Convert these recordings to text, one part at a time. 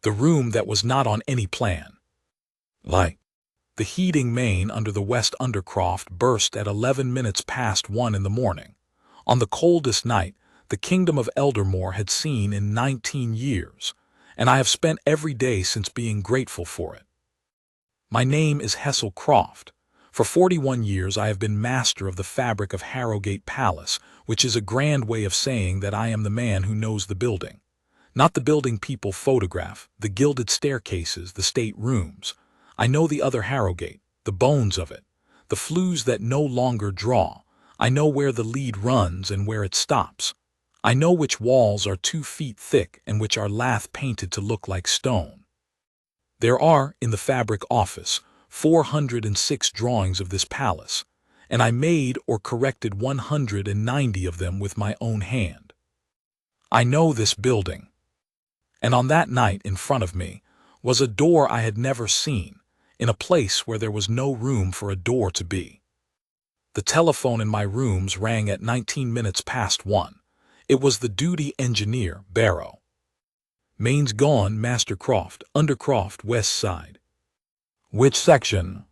The room that was not on any plan. Like, the heating main under the West Undercroft burst at 11 minutes past 1 in the morning. On the coldest night the kingdom of Eldermore had seen in 19 years, and I have spent every day since being grateful for it. My name is Hessel Croft. For 41 years I have been master of the fabric of Harrowgate Palace, which is a grand way of saying that I am the man who knows the building. Not the building people photograph, the gilded staircases, the state rooms. I know the other Harrowgate, the bones of it, the flues that no longer draw. I know where the lead runs and where it stops. I know which walls are 2 feet thick and which are lath painted to look like stone. There are, in the fabric office, 406 drawings of this palace, and I made or corrected 190 of them with my own hand. I know this building. And on that night in front of me was a door I had never seen, in a place where there was no room for a door to be. The telephone in my rooms rang at 19 minutes past 1. It was the duty engineer, Barrow. "Main's gone, Master Croft, Undercroft, West Side." "Which section?"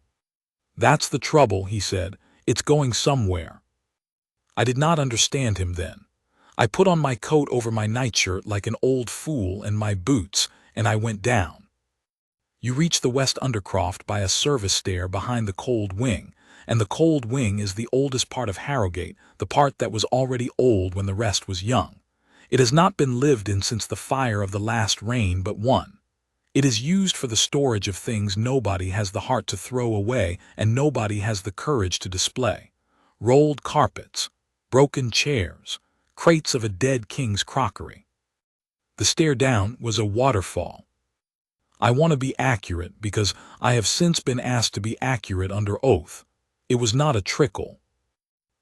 "That's the trouble," he said. "It's going somewhere." I did not understand him then. I put on my coat over my nightshirt like an old fool and my boots, and I went down. You reach the West Undercroft by a service stair behind the cold wing, and the cold wing is the oldest part of Harrowgate, the part that was already old when the rest was young. It has not been lived in since the fire of the last reign but one. It is used for the storage of things nobody has the heart to throw away and nobody has the courage to display. Rolled carpets, broken chairs, crates of a dead king's crockery. The stair down was a waterfall. I want to be accurate because I have since been asked to be accurate under oath. It was not a trickle.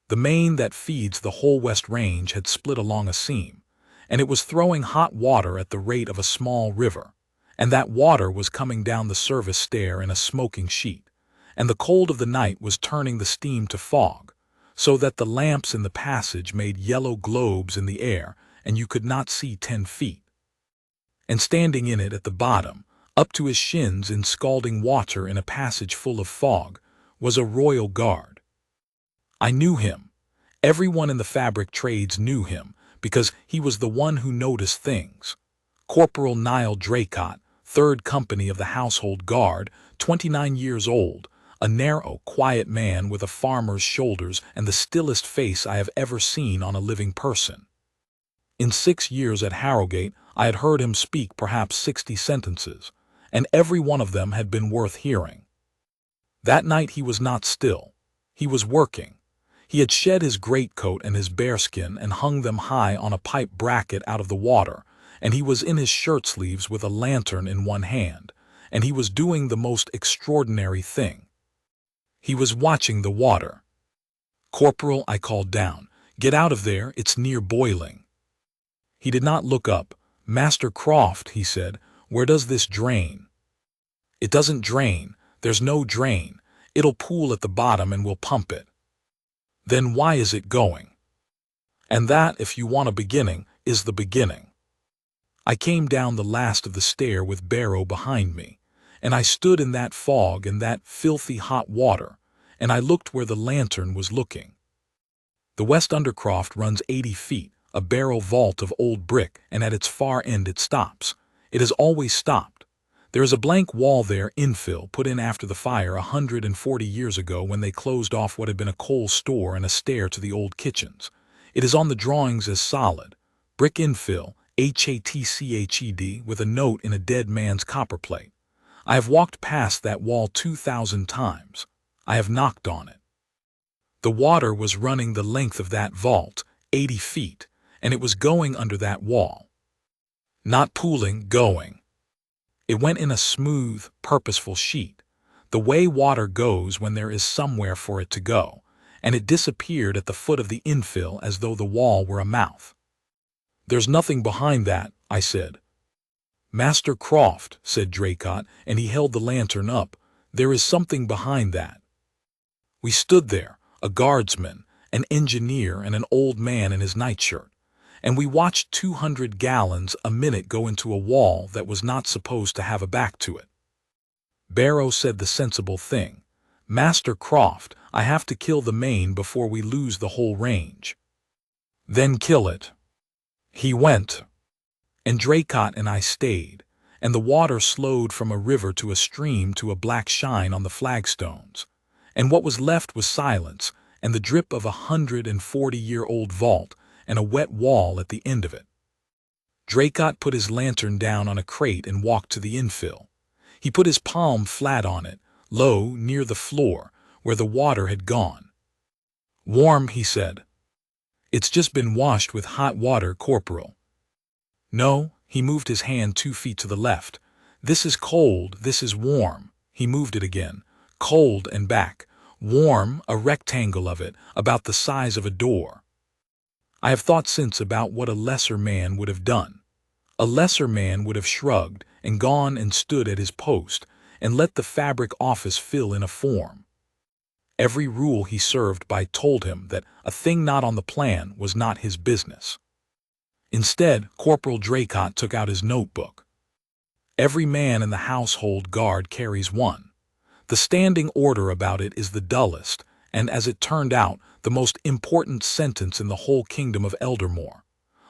The main that feeds the whole West Range had split along a seam, and it was throwing hot water at the rate of a small river, and that water was coming down the service stair in a smoking sheet, and the cold of the night was turning the steam to fog, so that the lamps in the passage made yellow globes in the air, and you could not see 10 feet. And standing in it at the bottom, up to his shins in scalding water in a passage full of fog, was a royal guard. I knew him. Everyone in the fabric trades knew him, because he was the one who noticed things. Corporal Nial Draycott, 3rd Company of the Household Guard, 29 years old, a narrow, quiet man with a farmer's shoulders and the stillest face I have ever seen on a living person. In 6 years at Harrowgate, I had heard him speak perhaps 60 sentences, and every one of them had been worth hearing. That night he was not still. He was working. He had shed his greatcoat and his bearskin and hung them high on a pipe bracket out of the water, and he was in his shirt sleeves with a lantern in one hand, and he was doing the most extraordinary thing. He was watching the water. "Corporal," I called down, "get out of there, it's near boiling." He did not look up. "Master Croft," he said, "where does this drain?" "It doesn't drain. There's no drain. It'll pool at the bottom and we'll pump it." "Then why is it going?" And that, if you want a beginning, is the beginning. I came down the last of the stair with Barrow behind me, and I stood in that fog and that filthy hot water, and I looked where the lantern was looking. The West Undercroft runs 80 feet, a barrel vault of old brick, and at its far end it stops. It has always stopped. There is a blank wall there, infill, put in after the fire 140 years ago when they closed off what had been a coal store and a stair to the old kitchens. It is on the drawings as solid, brick infill, HATCHED, with a note in a dead man's copperplate. I have walked past that wall 2,000 times. I have knocked on it. The water was running the length of that vault, 80 feet, and it was going under that wall. Not pooling, going. It went in a smooth, purposeful sheet, the way water goes when there is somewhere for it to go, and it disappeared at the foot of the infill as though the wall were a mouth. "There's nothing behind that," I said. "Master Croft," said Draycott, and he held the lantern up, "there is something behind that." We stood there, a guardsman, an engineer, and an old man in his nightshirt, and we watched 200 gallons a minute go into a wall that was not supposed to have a back to it. Barrow said the sensible thing. "Master Croft, I have to kill the main before we lose the whole range." "Then kill it." He went, and Draycott and I stayed, and the water slowed from a river to a stream to a black shine on the flagstones, and what was left was silence and the drip of 140-year-old vault and a wet wall at the end of it. Draycott put his lantern down on a crate and walked to the infill. He put his palm flat on it, low, near the floor, where the water had gone. "Warm," he said. "It's just been washed with hot water, Corporal." "No," he moved his hand 2 feet to the left. "This is cold, this is warm." He moved it again. Cold and back. Warm, a rectangle of it, about the size of a door. I have thought since about what a lesser man would have done. A lesser man would have shrugged and gone and stood at his post and let the fabric office fill in a form. Every rule he served by told him that a thing not on the plan was not his business. Instead, Corporal Draycott took out his notebook. Every man in the household guard carries one. The standing order about it is the dullest, and as it turned out, the most important sentence in the whole kingdom of Eldermore.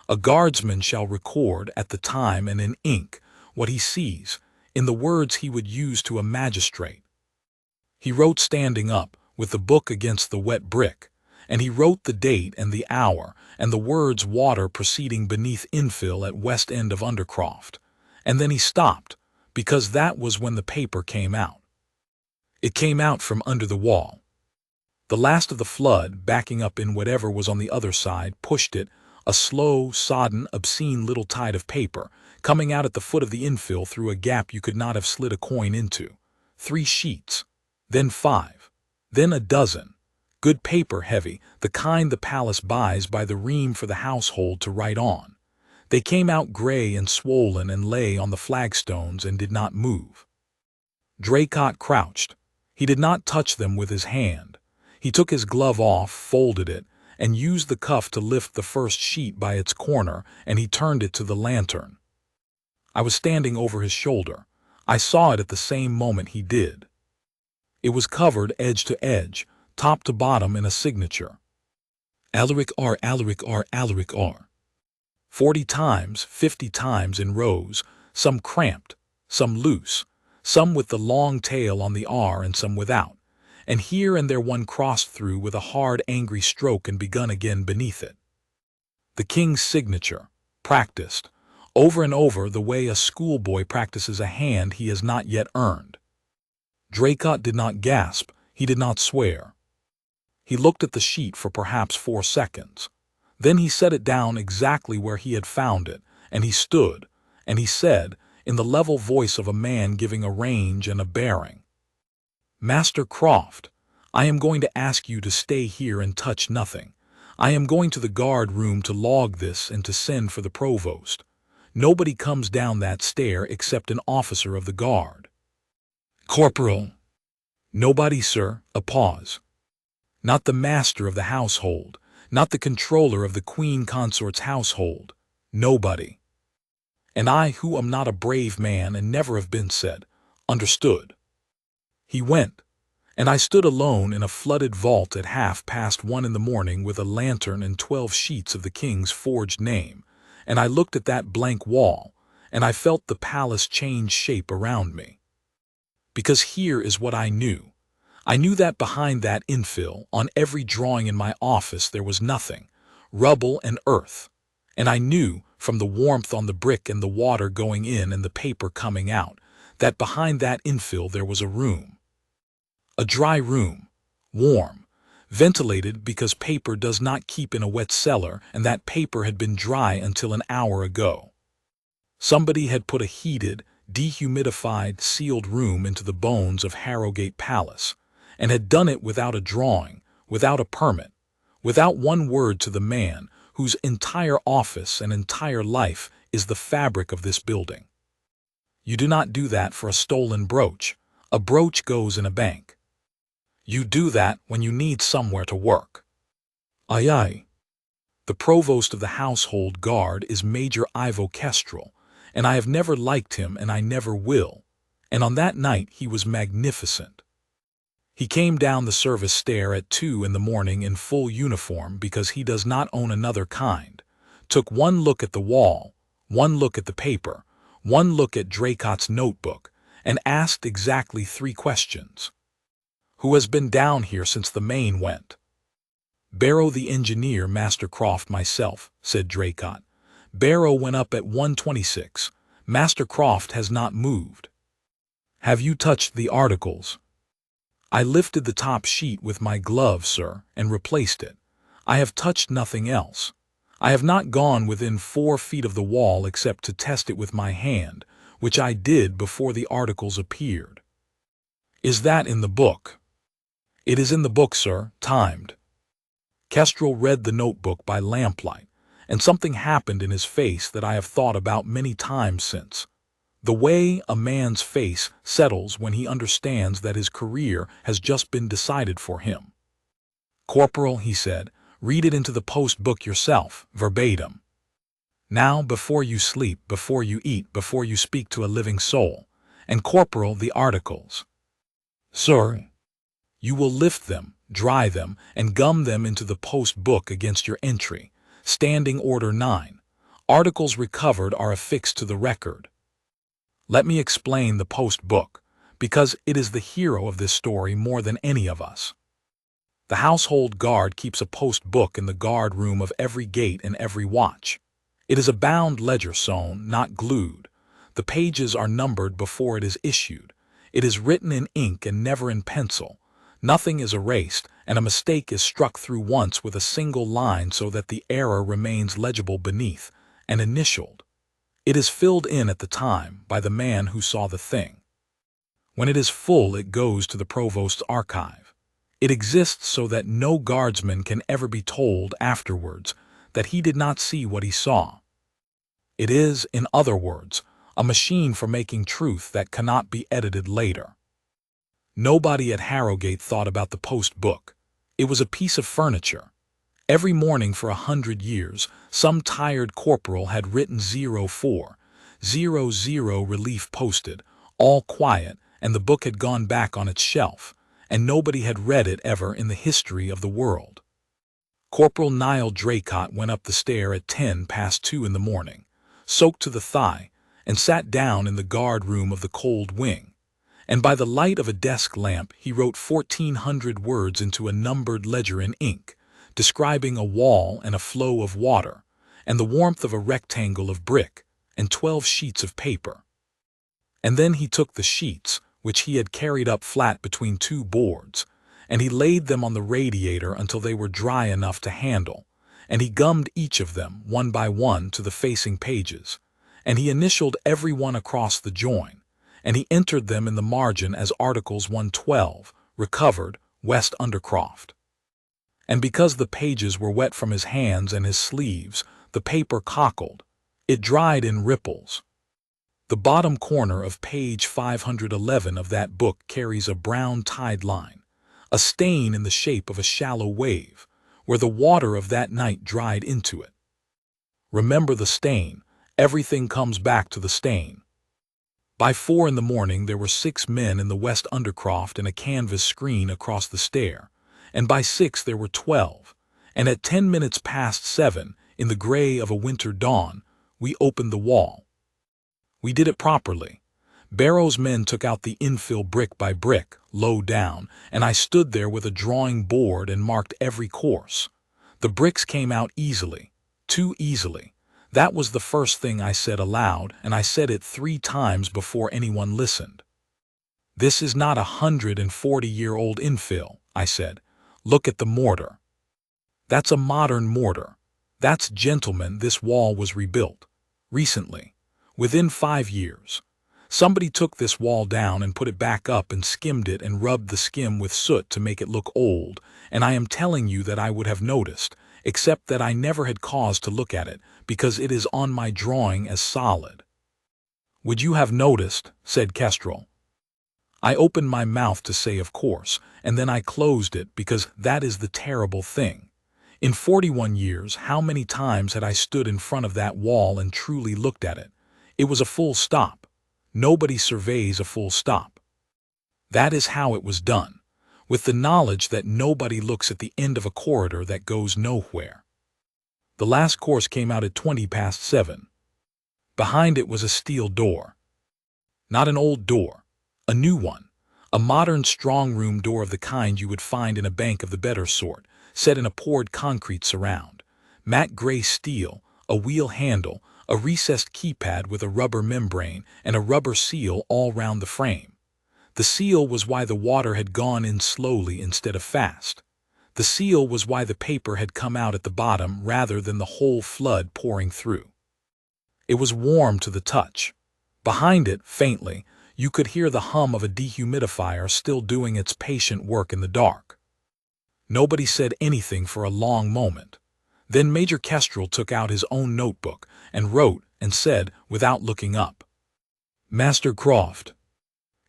A guardsman shall record at the time and in ink what he sees, in the words he would use to a magistrate. He wrote standing up, with the book against the wet brick, and he wrote the date and the hour, and the words water proceeding beneath infill at west end of Undercroft. And then he stopped, because that was when the paper came out. It came out from under the wall. The last of the flood, backing up in whatever was on the other side, pushed it, a slow, sodden, obscene little tide of paper, coming out at the foot of the infill through a gap you could not have slid a coin into. 3 sheets, then 5, then a dozen. Good paper, heavy, the kind the palace buys by the ream for the household to write on. They came out gray and swollen and lay on the flagstones and did not move. Draycott crouched. He did not touch them with his hand. He took his glove off, folded it, and used the cuff to lift the first sheet by its corner, and he turned it to the lantern. I was standing over his shoulder. I saw it at the same moment he did. It was covered edge to edge, top to bottom in a signature. Alaric R. Alaric R. Alaric R. 40 times, 50 times in rows, some cramped, some loose, some with the long tail on the R and some without, and here and there one crossed through with a hard, angry stroke and begun again beneath it. The king's signature, practiced, over and over the way a schoolboy practices a hand he has not yet earned. Draycott did not gasp, he did not swear. He looked at the sheet for perhaps 4 seconds. Then he set it down exactly where he had found it, and he stood, and he said, in the level voice of a man giving a range and a bearing, "Master Croft, I am going to ask you to stay here and touch nothing. I am going to the guard room to log this and to send for the provost. Nobody comes down that stair except an officer of the guard." "Corporal." "Nobody, sir." A pause. "Not the master of the household, not the controller of the queen consort's household. Nobody." And I, who am not a brave man and never have been, said, "Understood." He went, and I stood alone in a flooded vault at 1:30 in the morning with a lantern and 12 sheets of the king's forged name, and I looked at that blank wall, and I felt the palace change shape around me. Because here is what I knew. I knew that behind that infill, on every drawing in my office, there was nothing, rubble and earth, and I knew, from the warmth on the brick and the water going in and the paper coming out, that behind that infill there was a room. A dry room, warm, ventilated because paper does not keep in a wet cellar, and that paper had been dry until an hour ago. Somebody had put a heated, dehumidified, sealed room into the bones of Harrowgate Palace, and had done it without a drawing, without a permit, without one word to the man whose entire office and entire life is the fabric of this building. You do not do that for a stolen brooch. A brooch goes in a bank. You do that when you need somewhere to work. Aye, aye. The provost of the household guard is Major Ivo Kestrel, and I have never liked him and I never will. And on that night he was magnificent. He came down the service stair at 2 in the morning in full uniform because he does not own another kind, took one look at the wall, one look at the paper, one look at Draycott's notebook, and asked exactly 3 questions. Who has been down here since the main went? Barrow the engineer, Master Croft, myself, said Draycott. Barrow went up at 1:26. Master Croft has not moved. Have you touched the articles? I lifted the top sheet with my glove, sir, and replaced it. I have touched nothing else. I have not gone within 4 feet of the wall except to test it with my hand, which I did before the articles appeared. Is that in the book? It is in the book, sir, timed. Kestrel read the notebook by lamplight, and something happened in his face that I have thought about many times since. The way a man's face settles when he understands that his career has just been decided for him. Corporal, he said, read it into the post book yourself, verbatim. Now, before you sleep, before you eat, before you speak to a living soul. And Corporal, the articles. Sir, you will lift them, dry them, and gum them into the post book against your entry. Standing Order 9. Articles recovered are affixed to the record. Let me explain the post book, because it is the hero of this story more than any of us. The household guard keeps a post book in the guard room of every gate and every watch. It is a bound ledger sewn, not glued. The pages are numbered before it is issued. It is written in ink and never in pencil. Nothing is erased, and a mistake is struck through once with a single line so that the error remains legible beneath, and initialed. It is filled in at the time by the man who saw the thing. When it is full, it goes to the provost's archive. It exists so that no guardsman can ever be told afterwards that he did not see what he saw. It is, in other words, a machine for making truth that cannot be edited later. Nobody at Harrowgate thought about the post book. It was a piece of furniture. Every morning for 100 years, some tired corporal had written 04, 00 relief posted, all quiet, and the book had gone back on its shelf, and nobody had read it ever in the history of the world. Corporal Nial Draycott went up the stair at 2:10 in the morning, soaked to the thigh, and sat down in the guard room of the cold wing. And by the light of a desk lamp he wrote 1,400 words into a numbered ledger in ink, describing a wall and a flow of water, and the warmth of a rectangle of brick, and 12 sheets of paper. And then he took the sheets, which he had carried up flat between 2 boards, and he laid them on the radiator until they were dry enough to handle, and he gummed each of them, one by one, to the facing pages, and he initialed every one across the join, and he entered them in the margin as Articles 112, recovered, West Undercroft. And because the pages were wet from his hands and his sleeves, the paper cockled. It dried in ripples. The bottom corner of page 511 of that book carries a brown tide line, a stain in the shape of a shallow wave, where the water of that night dried into it. Remember the stain. Everything comes back to the stain. By 4 in the morning there were 6 men in the West Undercroft and a canvas screen across the stair, and by 6 there were 12, and at 10 minutes past 7, in the gray of a winter dawn, we opened the wall. We did it properly. Barrow's men took out the infill brick by brick, low down, and I stood there with a drawing board and marked every course. The bricks came out easily, too easily. That was the first thing I said aloud, and I said it 3 times before anyone listened. This is not a 140-year-old infill, I said. Look at the mortar. That's a modern mortar. That's, gentlemen, this wall was rebuilt. Recently. Within 5 years. Somebody took this wall down and put it back up and skimmed it and rubbed the skim with soot to make it look old, and I am telling you that I would have noticed, except that I never had cause to look at it, because it is on my drawing as solid. Would you have noticed? Said Kestrel. I opened my mouth to say of course, and then I closed it because that is the terrible thing. In 41 years, how many times had I stood in front of that wall and truly looked at it? It was a full stop. Nobody surveys a full stop. That is how it was done, with the knowledge that nobody looks at the end of a corridor that goes nowhere. The last course came out at 7:20. Behind it was a steel door. Not an old door, a new one, a modern strong room door of the kind you would find in a bank of the better sort, set in a poured concrete surround, matte gray steel, a wheel handle, a recessed keypad with a rubber membrane, and a rubber seal all round the frame. The seal was why the water had gone in slowly instead of fast. The seal was why the paper had come out at the bottom rather than the whole flood pouring through. It was warm to the touch. Behind it, faintly, you could hear the hum of a dehumidifier still doing its patient work in the dark. Nobody said anything for a long moment. Then Major Kestrel took out his own notebook and wrote and said, without looking up, "Master Croft,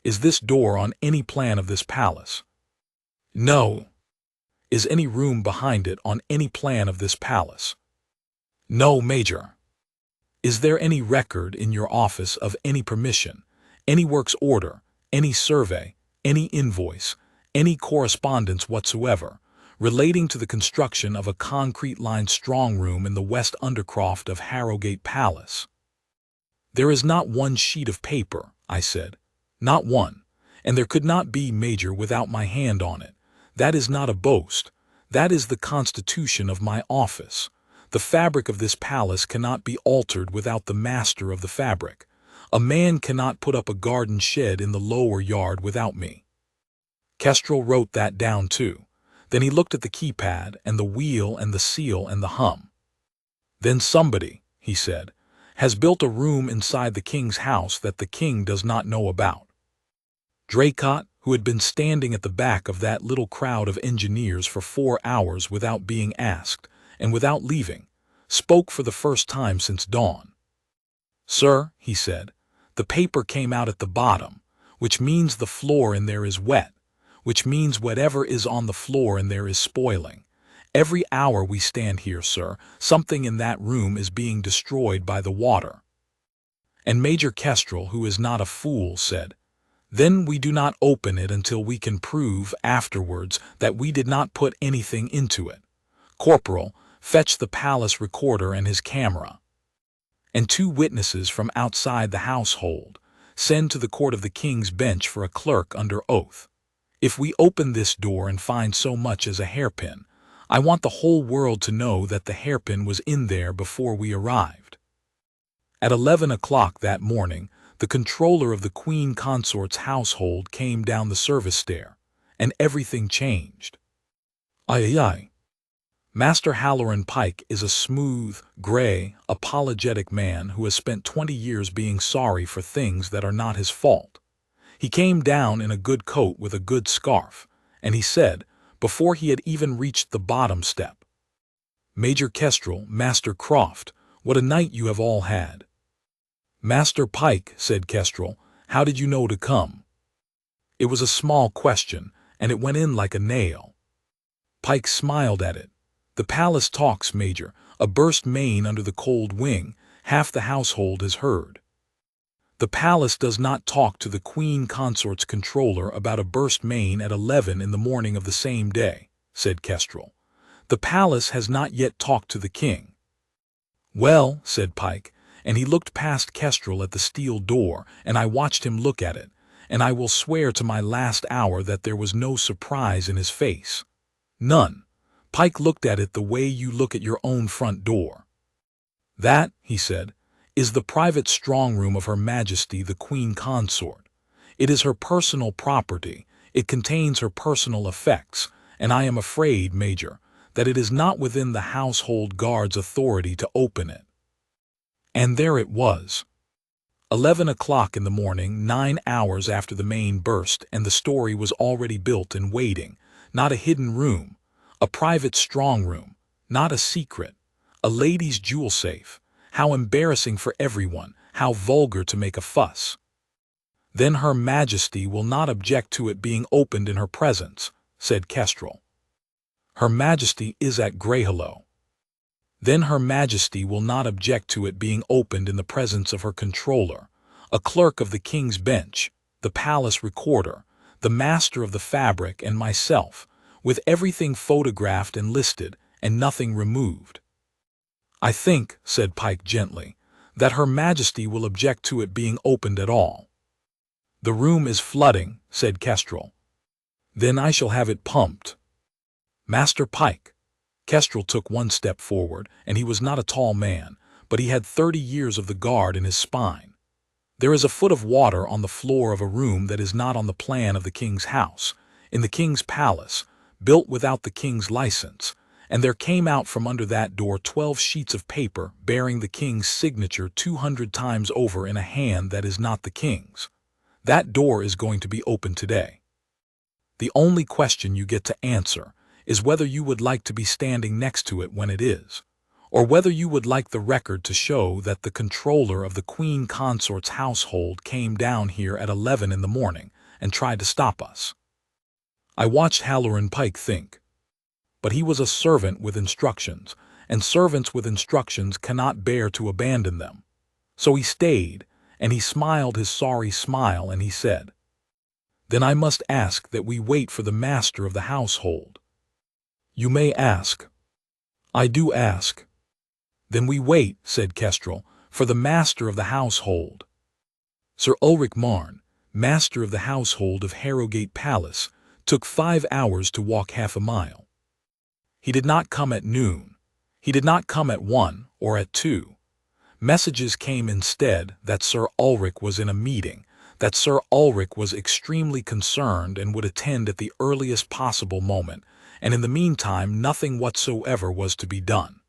is this door on any plan of this palace?" "No." "Is any room behind it on any plan of this palace?" "No, Major." "Is there any record in your office of any permission, any works order, any survey, any invoice, any correspondence whatsoever, relating to the construction of a concrete-lined strong room in the west undercroft of Harrowgate Palace?" "There is not one sheet of paper," I said. "Not one. And there could not be, Major, without my hand on it. That is not a boast. That is the constitution of my office. The fabric of this palace cannot be altered without the master of the fabric. A man cannot put up a garden shed in the lower yard without me." Kestrel wrote that down too. Then he looked at the keypad and the wheel and the seal and the hum. "Then somebody," he said, "has built a room inside the king's house that the king does not know about." Draycott, who had been standing at the back of that little crowd of engineers for 4 hours without being asked, and without leaving, spoke for the first time since dawn. "Sir," he said, "the paper came out at the bottom, which means the floor in there is wet, which means whatever is on the floor in there is spoiling. Every hour we stand here, sir, something in that room is being destroyed by the water." And Major Kestrel, who is not a fool, said, "Then we do not open it until we can prove afterwards that we did not put anything into it. Corporal, fetch the palace recorder and his camera. And 2 witnesses from outside the household. Send to the court of the king's bench for a clerk under oath. If we open this door and find so much as a hairpin, I want the whole world to know that the hairpin was in there before we arrived." At 11 o'clock that morning, the Comptroller of the Queen Consort's household came down the service stair, and everything changed. Aye. Master Halloran Pike is a smooth, gray, apologetic man who has spent 20 years being sorry for things that are not his fault. He came down in a good coat with a good scarf, and he said, before he had even reached the bottom step, "Major Kestrel, Master Croft, what a night you have all had." "Master Pike," said Kestrel, "how did you know to come?" It was a small question, and it went in like a nail. Pike smiled at it. "The palace talks, Major. A burst main under the cold wing, half the household has heard." "The palace does not talk to the Queen Consort's Comptroller about a burst main at 11 in the morning of the same day," said Kestrel. "The palace has not yet talked to the king." "Well," said Pike, and he looked past Kestrel at the steel door, and I watched him look at it, and I will swear to my last hour that there was no surprise in his face. None. Pike looked at it the way you look at your own front door. "That," he said, "is the private strong room of Her Majesty the Queen Consort. It is her personal property, it contains her personal effects, and I am afraid, Major, that it is not within the household guard's authority to open it." And there it was. 11 o'clock in the morning, 9 hours after the main burst, and the story was already built and waiting. Not a hidden room, a private strong room, not a secret, a lady's jewel safe. How embarrassing for everyone, how vulgar to make a fuss. "Then Her Majesty will not object to it being opened in her presence," said Kestrel. Her Majesty is at Greyhollow. Then Her Majesty will not object to it being opened in the presence of her Comptroller, a clerk of the King's Bench, the Palace Recorder, the Master of the Fabric, and myself, with everything photographed and listed, and nothing removed. I think, said Pike gently, that Her Majesty will object to it being opened at all. The room is flooding, said Kestrel. Then I shall have it pumped. Master Pike. Kestrel took one step forward, and he was not a tall man, but he had 30 years of the guard in his spine. There is a foot of water on the floor of a room that is not on the plan of the king's house, in the king's palace, built without the king's license, and there came out from under that door 12 sheets of paper bearing the king's signature 200 times over in a hand that is not the king's. That door is going to be opened today. The only question you get to answer is whether you would like to be standing next to it when it is, or whether you would like the record to show that the Comptroller of the Queen Consort's household came down here at 11 in the morning and tried to stop us. I watched Halloran Pike think. But he was a servant with instructions, and servants with instructions cannot bear to abandon them. So he stayed, and he smiled his sorry smile, and he said, "Then I must ask that we wait for the master of the household." "You may ask." "I do ask." "Then we wait," said Kestrel, "for the master of the household." Sir Ulrich Marn, master of the household of Harrowgate Palace, took 5 hours to walk half a mile. He did not come at noon. He did not come at 1 or at 2. Messages came instead that Sir Ulrich was in a meeting, that Sir Ulrich was extremely concerned and would attend at the earliest possible moment, and in the meantime nothing whatsoever was to be done.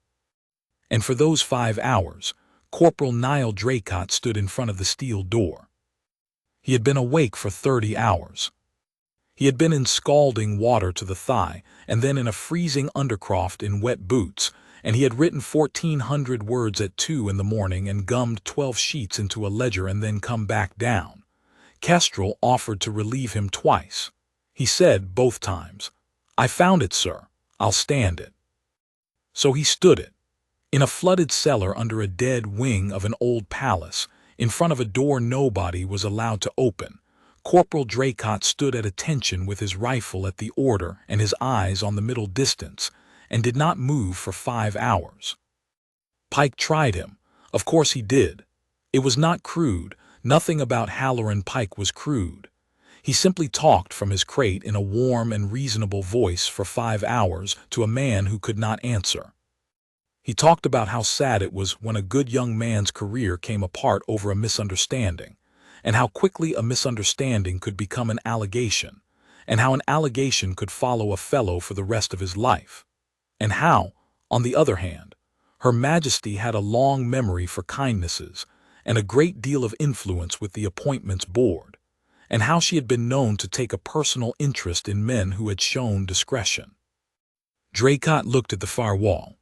And for those 5 hours, Corporal Nial Draycott stood in front of the steel door. He had been awake for 30 hours. He had been in scalding water to the thigh, and then in a freezing undercroft in wet boots, and he had written 1,400 words at 2 in the morning and gummed 12 sheets into a ledger and then come back down. Kestrel offered to relieve him twice. He said both times, "I found it, sir. I'll stand it." So he stood it, in a flooded cellar under a dead wing of an old palace, in front of a door nobody was allowed to open. Corporal Draycott stood at attention with his rifle at the order and his eyes on the middle distance, and did not move for 5 hours. Pike tried him. Of course he did. It was not crude. Nothing about Halloran Pike was crude. He simply talked from his crate in a warm and reasonable voice for 5 hours to a man who could not answer. He talked about how sad it was when a good young man's career came apart over a misunderstanding, and how quickly a misunderstanding could become an allegation, and how an allegation could follow a fellow for the rest of his life, and how, on the other hand, Her Majesty had a long memory for kindnesses and a great deal of influence with the Appointments Board, and how she had been known to take a personal interest in men who had shown discretion. Draycott looked at the far wall.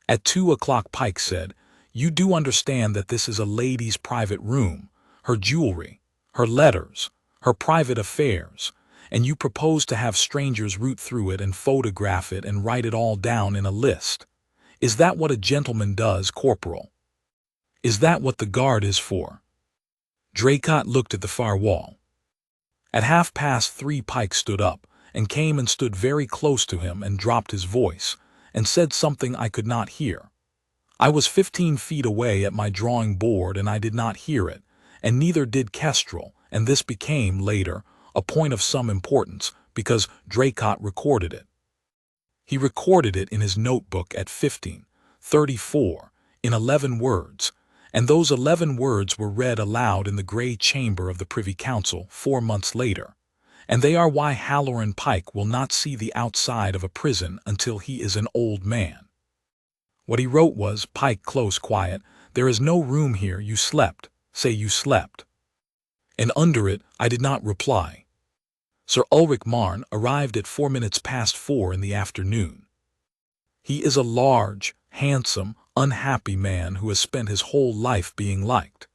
At 2 o'clock Pike said, "You do understand that this is a lady's private room, her jewelry, her letters, her private affairs, and you propose to have strangers root through it and photograph it and write it all down in a list. Is that what a gentleman does, Corporal? Is that what the guard is for?" Draycott looked at the far wall. At 3:30 Pike stood up, and came and stood very close to him and dropped his voice, and said something I could not hear. I was 15 feet away at my drawing board and I did not hear it, and neither did Kestrel, and this became, later, a point of some importance, because Draycott recorded it. He recorded it in his notebook at 15:34, in 11 words, and those 11 words were read aloud in the grey chamber of the Privy Council 4 months later, and they are why Halloran Pike will not see the outside of a prison until he is an old man. What he wrote was, "Pike, close, quiet, there is no room here, you slept, say you slept." And under it, I did not reply. Sir Ulrich Marn arrived at 4 in the afternoon. He is a large, handsome, unhappy man who has spent his whole life being liked.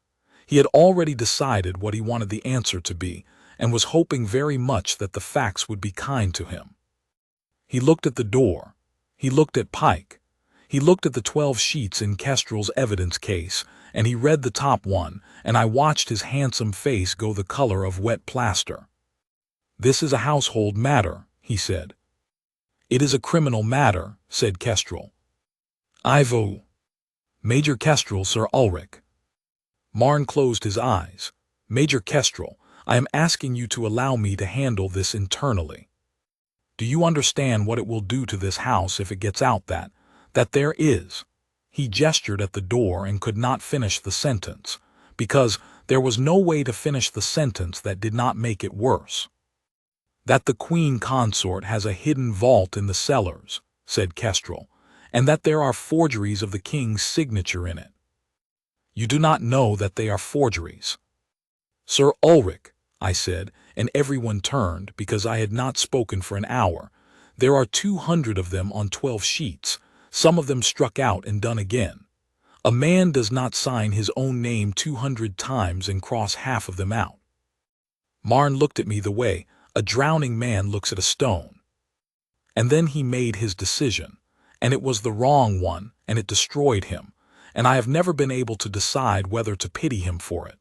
He had already decided what he wanted the answer to be, and was hoping very much that the facts would be kind to him. He looked at the door. He looked at Pike. He looked at the 12 sheets in Kestrel's evidence case, and he read the top one, and I watched his handsome face go the color of wet plaster. "This is a household matter," he said. "It is a criminal matter," said Kestrel. "I vote Major Kestrel, Sir Ulrich." Marn closed his eyes. "Major Kestrel, I am asking you to allow me to handle this internally. Do you understand what it will do to this house if it gets out that there is—" He gestured at the door and could not finish the sentence, because there was no way to finish the sentence that did not make it worse. "That the Queen Consort has a hidden vault in the cellars," said Kestrel, "and that there are forgeries of the king's signature in it." "You do not know that they are forgeries." "Sir Ulrich," I said, and everyone turned because I had not spoken for an hour. "There are 200 of them on 12 sheets, some of them struck out and done again. A man does not sign his own name 200 times and cross half of them out." Marn looked at me the way a drowning man looks at a stone. And then he made his decision, and it was the wrong one, and it destroyed him, and I have never been able to decide whether to pity him for it.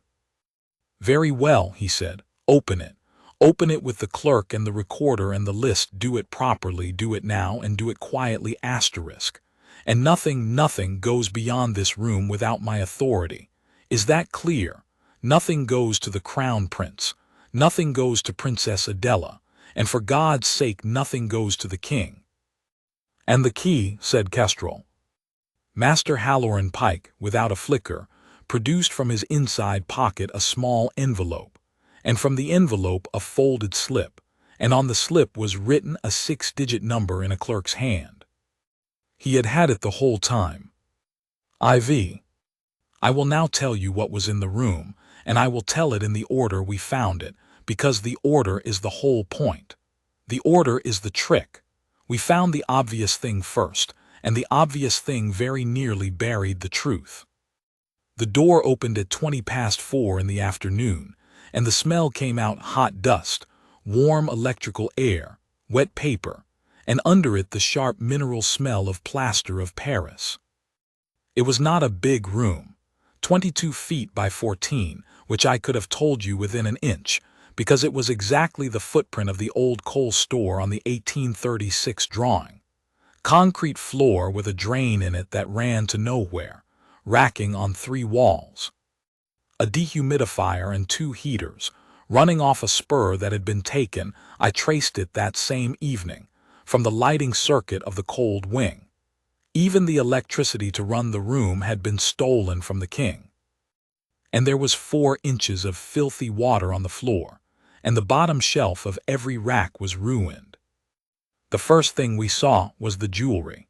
"Very well," he said, "open it. Open it with the clerk and the recorder and the list. Do it properly, do it now, and do it quietly *. And nothing goes beyond this room without my authority. Is that clear? Nothing goes to the Crown Prince. Nothing goes to Princess Adela. And for God's sake, nothing goes to the king." "And the key," said Kestrel. Master Halloran Pike, without a flicker, produced from his inside pocket a small envelope, and from the envelope a folded slip, and on the slip was written a 6-digit number in a clerk's hand. He had had it the whole time. "IV. I will now tell you what was in the room, and I will tell it in the order we found it, because the order is the whole point. The order is the trick. We found the obvious thing first, and the obvious thing very nearly buried the truth. The door opened at 4:20 in the afternoon, and the smell came out hot dust, warm electrical air, wet paper, and under it the sharp mineral smell of plaster of Paris. It was not a big room, 22 feet by 14, which I could have told you within an inch, because it was exactly the footprint of the old coal store on the 1836 drawing. Concrete floor with a drain in it that ran to nowhere, racking on 3 walls. A dehumidifier and 2 heaters, running off a spur that had been taken, I traced it that same evening, from the lighting circuit of the cold wing. Even the electricity to run the room had been stolen from the king. And there was 4 inches of filthy water on the floor, and the bottom shelf of every rack was ruined. The first thing we saw was the jewelry.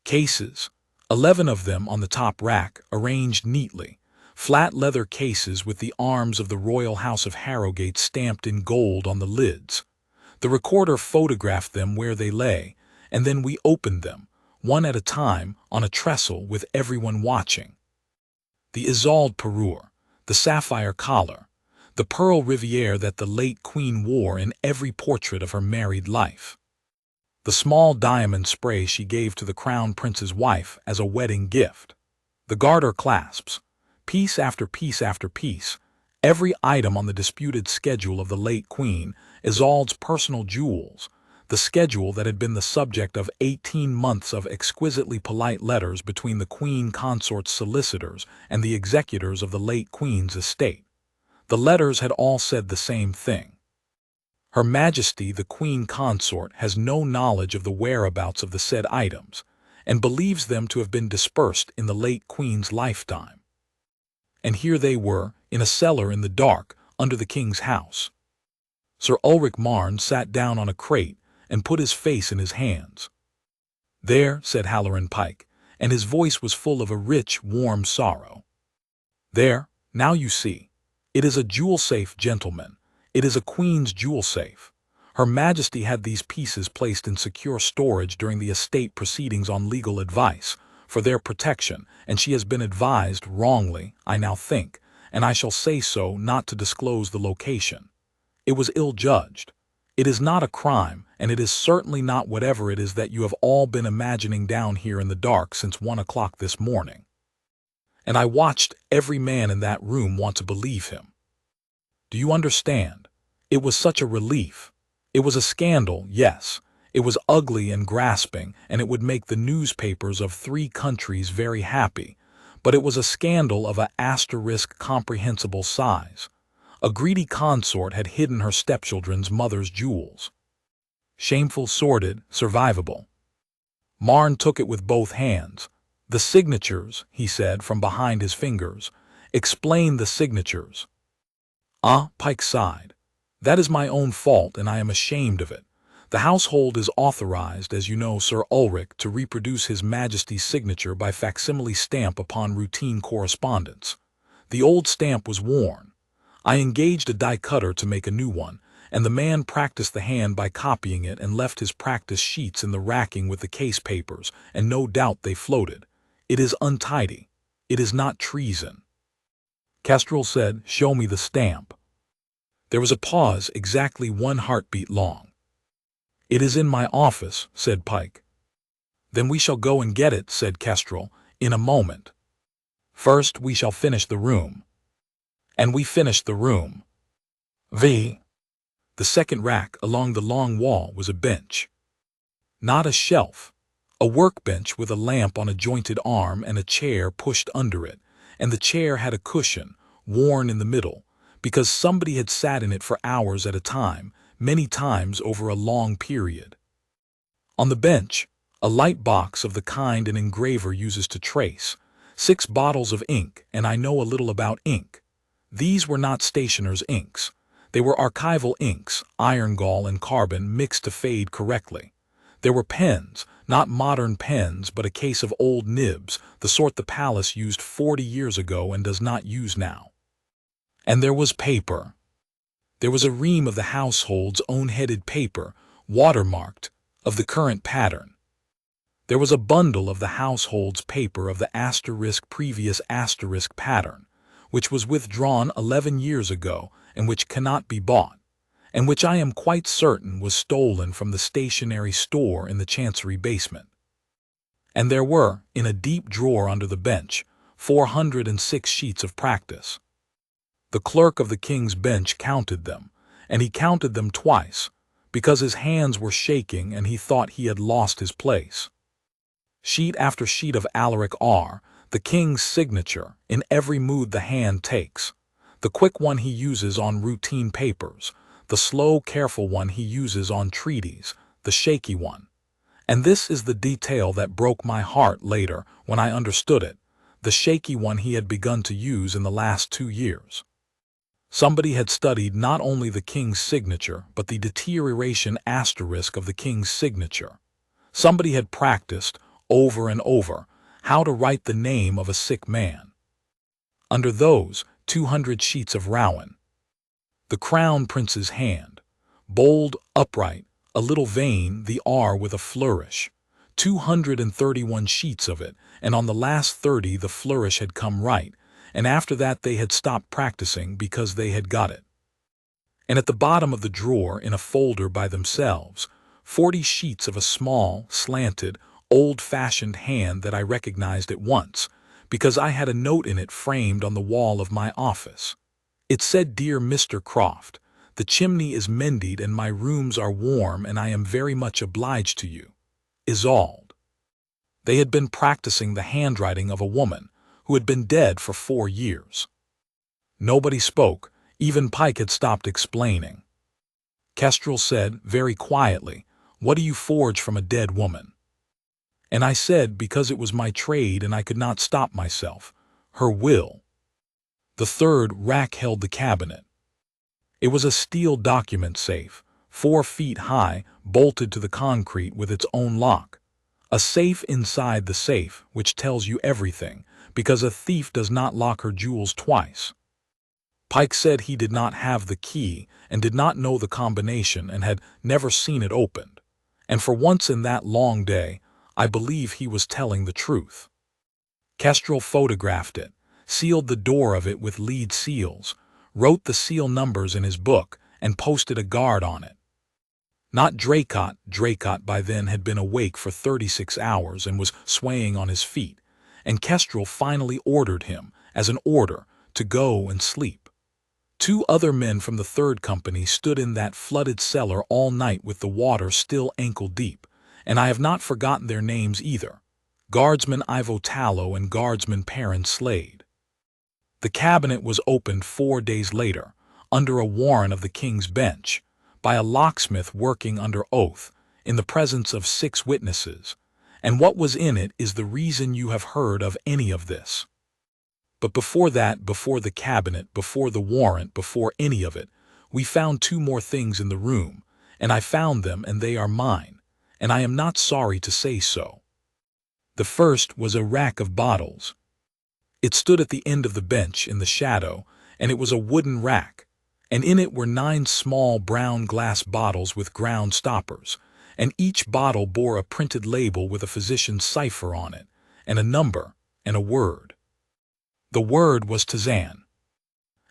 Cases, 11 of them on the top rack, arranged neatly, flat leather cases with the arms of the royal house of Harrowgate stamped in gold on the lids. The recorder photographed them where they lay, and then we opened them, one at a time, on a trestle with everyone watching. The Isolde parure, the sapphire collar, the pearl riviere that the late queen wore in every portrait of her married life. The small diamond spray she gave to the crown prince's wife as a wedding gift. The garter clasps, piece after piece after piece, every item on the disputed schedule of the late queen, Isolde's personal jewels, the schedule that had been the subject of 18 months of exquisitely polite letters between the queen consort's solicitors and the executors of the late queen's estate. The letters had all said the same thing. Her Majesty the Queen Consort has no knowledge of the whereabouts of the said items, and believes them to have been dispersed in the late Queen's lifetime. And here they were, in a cellar in the dark, under the King's house. Sir Ulrich Marn sat down on a crate and put his face in his hands. "There," said Halloran Pike, and his voice was full of a rich, warm sorrow. "There, now you see. It is a jewel safe, gentlemen. It is a Queen's jewel safe. Her Majesty had these pieces placed in secure storage during the estate proceedings on legal advice, for their protection, and she has been advised, wrongly, I now think, and I shall say so, not to disclose the location. It was ill-judged. It is not a crime, and it is certainly not whatever it is that you have all been imagining down here in the dark since 1 o'clock this morning. And I watched every man in that room want to believe him. Do you understand? It was such a relief. It was a scandal, yes. It was ugly and grasping, and it would make the newspapers of 3 countries very happy. But it was a scandal of a asterisk comprehensible size. A greedy consort had hidden her stepchildren's mother's jewels. Shameful, sordid, survivable. Marn took it with both hands. The signatures, he said from behind his fingers. Explain the signatures. Ah, Pike sighed. That is my own fault, and I am ashamed of it. The household is authorized, as you know, Sir Ulrich, to reproduce His Majesty's signature by facsimile stamp upon routine correspondence. The old stamp was worn. I engaged a die cutter to make a new one, and the man practiced the hand by copying it and left his practice sheets in the racking with the case papers, and no doubt they floated. It is untidy. It is not treason. Kestrel said, "Show me the stamp." There was a pause exactly 1 heartbeat long. "It is in my office," said Pike. "Then we shall go and get it," said Kestrel, "in a moment. First we shall finish the room." And we finished the room. The second rack along the long wall was a bench. Not a shelf. A workbench with a lamp on a jointed arm and a chair pushed under it, and the chair had a cushion, worn in the middle, because somebody had sat in it for hours at a time, many times over a long period. On the bench, a light box of the kind an engraver uses to trace, 6 bottles of ink, and I know a little about ink. These were not stationer's inks. They were archival inks, iron gall and carbon mixed to fade correctly. There were pens, not modern pens, but a case of old nibs, the sort the palace used 40 years ago and does not use now. And there was paper. There was a ream of the household's own headed paper, watermarked, of the current pattern. There was a bundle of the household's paper of the asterisk previous asterisk pattern, which was withdrawn 11 years ago and which cannot be bought, and which I am quite certain was stolen from the stationery store in the Chancery basement. And there were, in a deep drawer under the bench, 406 sheets of practice. The clerk of the King's Bench counted them, and he counted them twice, because his hands were shaking and he thought he had lost his place. Sheet after sheet of Alaric R., the King's signature, in every mood the hand takes. The quick one he uses on routine papers, the slow, careful one he uses on treaties, the shaky one. And this is the detail that broke my heart later when I understood it, the shaky one he had begun to use in the last 2 years. Somebody had studied not only the King's signature, but the deterioration asterisk of the King's signature. Somebody had practiced, over and over, how to write the name of a sick man. Under those 200 sheets of Rowan. The Crown Prince's hand. Bold, upright, a little vain, the R with a flourish. 231 sheets of it, and on the last 30 the flourish had come right, and after that they had stopped practicing because they had got it. And at the bottom of the drawer, in a folder by themselves, 40 sheets of a small, slanted, old-fashioned hand that I recognized at once, because I had a note in it framed on the wall of my office. It said, "Dear Mr. Croft, the chimney is mended and my rooms are warm and I am very much obliged to you. Isolde." They had been practicing the handwriting of a woman who had been dead for 4 years. Nobody spoke, even Pike had stopped explaining. Kestrel said, very quietly, "What do you forge from a dead woman?" And I said, because it was my trade and I could not stop myself, her will. The third rack held the cabinet. It was a steel document safe, 4 feet high, bolted to the concrete with its own lock. A safe inside the safe, which tells you everything, because a thief does not lock her jewels twice. Pike said he did not have the key and did not know the combination and had never seen it opened. And for once in that long day, I believe he was telling the truth. Kestrel photographed it, sealed the door of it with lead seals, wrote the seal numbers in his book, and posted a guard on it. Not Draycott. Draycott by then had been awake for 36 hours and was swaying on his feet, and Kestrel finally ordered him, as an order, to go and sleep. 2 other men from the 3rd Company stood in that flooded cellar all night with the water still ankle-deep, and I have not forgotten their names either: Guardsman Ivo Tallow and Guardsman Perrin Slade. The cabinet was opened 4 days later, under a warrant of the King's Bench, by a locksmith working under oath, in the presence of 6 witnesses, and what was in it is the reason you have heard of any of this. But before that, before the cabinet, before the warrant, before any of it, we found 2 more things in the room, and I found them and they are mine, and I am not sorry to say so. The first was a rack of bottles. It stood at the end of the bench in the shadow, and it was a wooden rack, and in it were 9 small brown glass bottles with ground stoppers, and each bottle bore a printed label with a physician's cipher on it, and a number, and a word. The word was Tazan.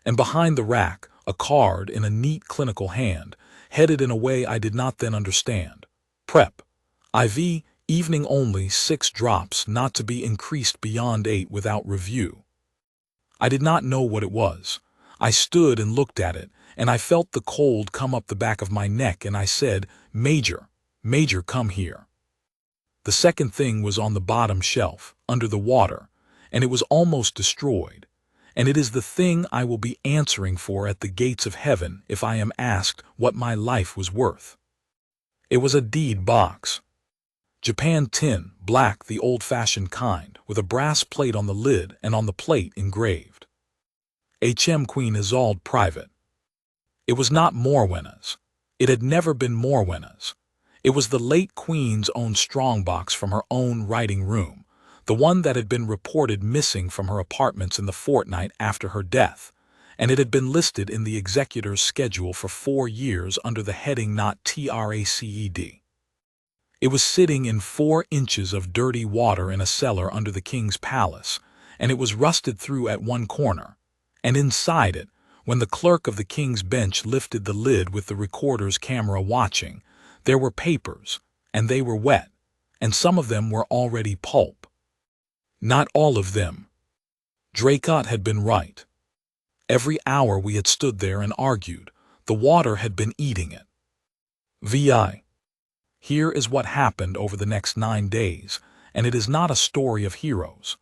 And behind the rack, a card in a neat clinical hand, headed in a way I did not then understand: Prep. IV, evening only, 6 drops, not to be increased beyond 8 without review. I did not know what it was. I stood and looked at it, and I felt the cold come up the back of my neck, and I said, "Major, Major, come here." The second thing was on the bottom shelf, under the water, and it was almost destroyed, and it is the thing I will be answering for at the gates of heaven if I am asked what my life was worth. It was a deed box. Japan tin, black, the old-fashioned kind, with a brass plate on the lid and on the plate engraved: H.M. Queen Isolde Private. It was not Morwenna's. It had never been Morwenna's. It was the late Queen's own strongbox from her own writing room, the one that had been reported missing from her apartments in the fortnight after her death, and it had been listed in the executor's schedule for 4 years under the heading not traced. It was sitting in 4 inches of dirty water in a cellar under the King's Palace, and it was rusted through at one corner, and inside it, when the clerk of the King's Bench lifted the lid with the recorder's camera watching, there were papers, and they were wet, and some of them were already pulp. Not all of them. Draycott had been right. Every hour we had stood there and argued, the water had been eating it. VI. Here is what happened over the next 9 days, and it is not a story of heroes.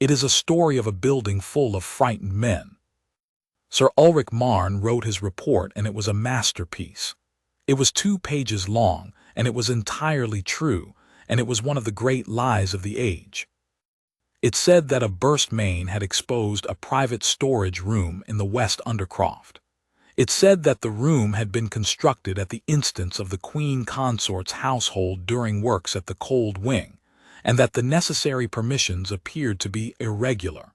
It is a story of a building full of frightened men. Sir Ulrich Marne wrote his report, and it was a masterpiece. It was 2 pages long, and it was entirely true, and it was one of the great lies of the age. It said that a burst main had exposed a private storage room in the West Undercroft. It said that the room had been constructed at the instance of the Queen Consort's household during works at the cold wing, and that the necessary permissions appeared to be irregular.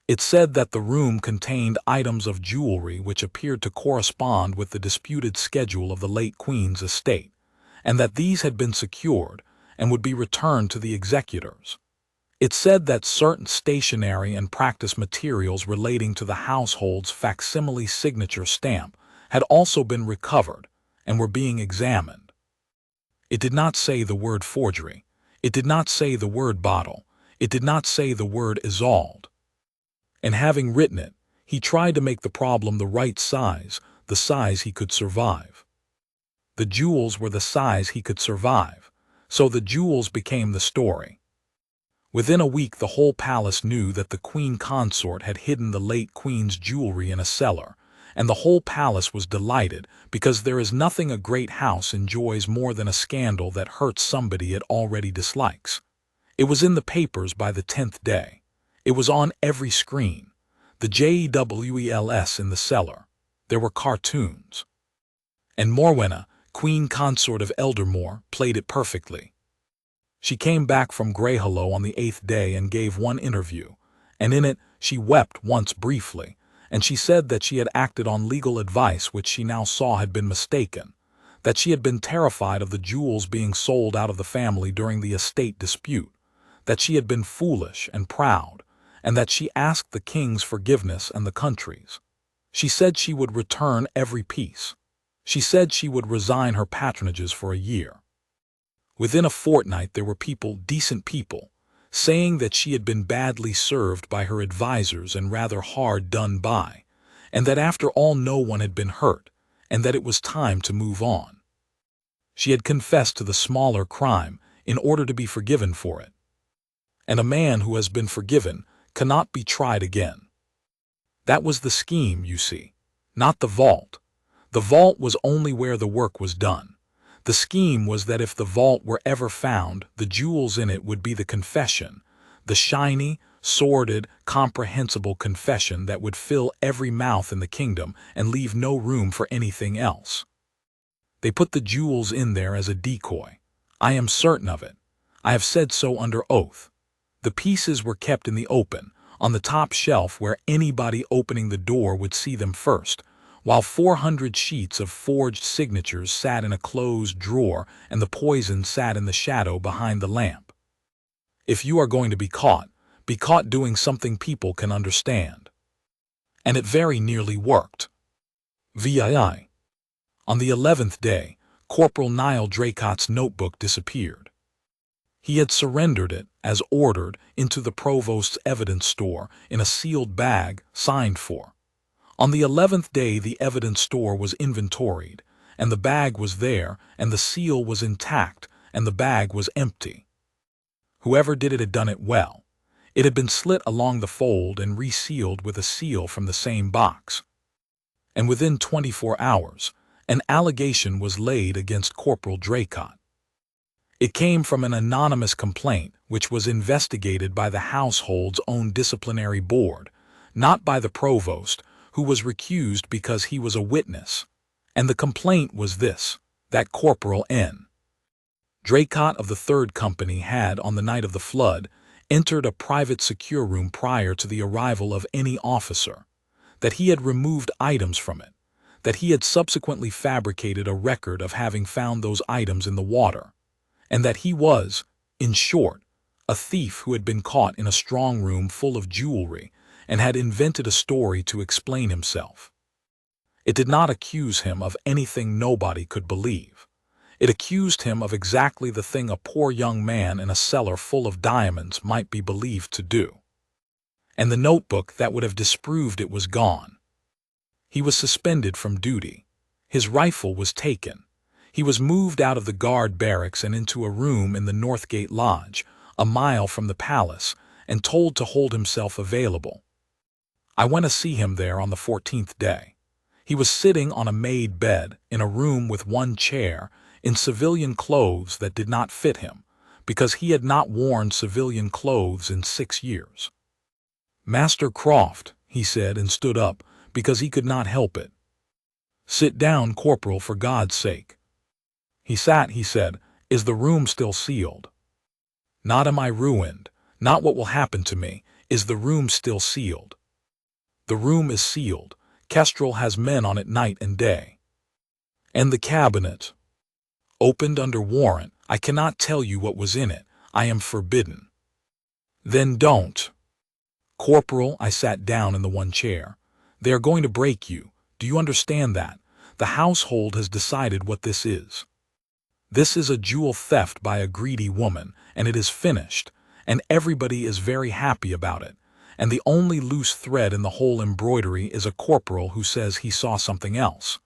It said that the room contained items of jewelry which appeared to correspond with the disputed schedule of the late Queen's estate, and that these had been secured and would be returned to the executors. It said that certain stationery and practice materials relating to the household's facsimile signature stamp had also been recovered and were being examined. It did not say the word forgery. It did not say the word bottle. It did not say the word Isolde. And having written it, he tried to make the problem the right size, the size he could survive. The jewels were the size he could survive, so the jewels became the story. Within a week the whole palace knew that the Queen Consort had hidden the late Queen's jewelry in a cellar, and the whole palace was delighted, because there is nothing a great house enjoys more than a scandal that hurts somebody it already dislikes. It was in the papers by the 10th day. It was on every screen. The JEWELS in the cellar. There were cartoons. And Morwenna, Queen Consort of Eldermore, played it perfectly. She came back from Greyhollow on the 8th day and gave one interview, and in it she wept once briefly, and she said that she had acted on legal advice which she now saw had been mistaken, that she had been terrified of the jewels being sold out of the family during the estate dispute, that she had been foolish and proud, and that she asked the king's forgiveness and the country's. She said she would return every piece. She said she would resign her patronages for a year. Within a fortnight there were people, decent people, saying that she had been badly served by her advisors and rather hard done by, and that after all no one had been hurt, and that it was time to move on. She had confessed to the smaller crime in order to be forgiven for it. And a man who has been forgiven cannot be tried again. That was the scheme, you see, not the vault. The vault was only where the work was done. The scheme was that if the vault were ever found, the jewels in it would be the confession, the shiny, sordid, comprehensible confession that would fill every mouth in the kingdom and leave no room for anything else. They put the jewels in there as a decoy. I am certain of it. I have said so under oath. The pieces were kept in the open, on the top shelf where anybody opening the door would see them first, while 400 sheets of forged signatures sat in a closed drawer and the poison sat in the shadow behind the lamp. If you are going to be caught doing something people can understand. And it very nearly worked. VII. On the 11th day, Corporal Nial Draycott's notebook disappeared. He had surrendered it, as ordered, into the provost's evidence store in a sealed bag signed for. On the 11th day the evidence store was inventoried, and the bag was there, and the seal was intact, and the bag was empty. Whoever did it had done it well. It had been slit along the fold and resealed with a seal from the same box. And within 24 hours, an allegation was laid against Corporal Draycott. It came from an anonymous complaint which was investigated by the household's own disciplinary board, not by the provost, who was recused because he was a witness. And the complaint was this, that Corporal N. Draycott of the 3rd Company had, on the night of the flood, entered a private secure room prior to the arrival of any officer, that he had removed items from it, that he had subsequently fabricated a record of having found those items in the water, and that he was, in short, a thief who had been caught in a strong room full of jewelry and had invented a story to explain himself. It did not accuse him of anything nobody could believe. It accused him of exactly the thing a poor young man in a cellar full of diamonds might be believed to do. And the notebook that would have disproved it was gone. He was suspended from duty. His rifle was taken. He was moved out of the guard barracks and into a room in the Northgate Lodge, a mile from the palace, and told to hold himself available. I went to see him there on the 14th day. He was sitting on a made bed in a room with one chair, in civilian clothes that did not fit him, because he had not worn civilian clothes in 6 years. "Master Croft," he said, and stood up, because he could not help it. "Sit down, Corporal, for God's sake." He sat. He said, "Is the room still sealed?" "Not am I ruined, not what will happen to me. Is the room still sealed?" "The room is sealed. Kestrel has men on it night and day." "And the cabinet?" "Opened under warrant. I cannot tell you what was in it. I am forbidden." "Then don't." "Corporal," I sat down in the one chair. "They are going to break you. Do you understand that? The household has decided what this is. This is a jewel theft by a greedy woman, and it is finished, and everybody is very happy about it. And the only loose thread in the whole embroidery is a corporal who says he saw something else.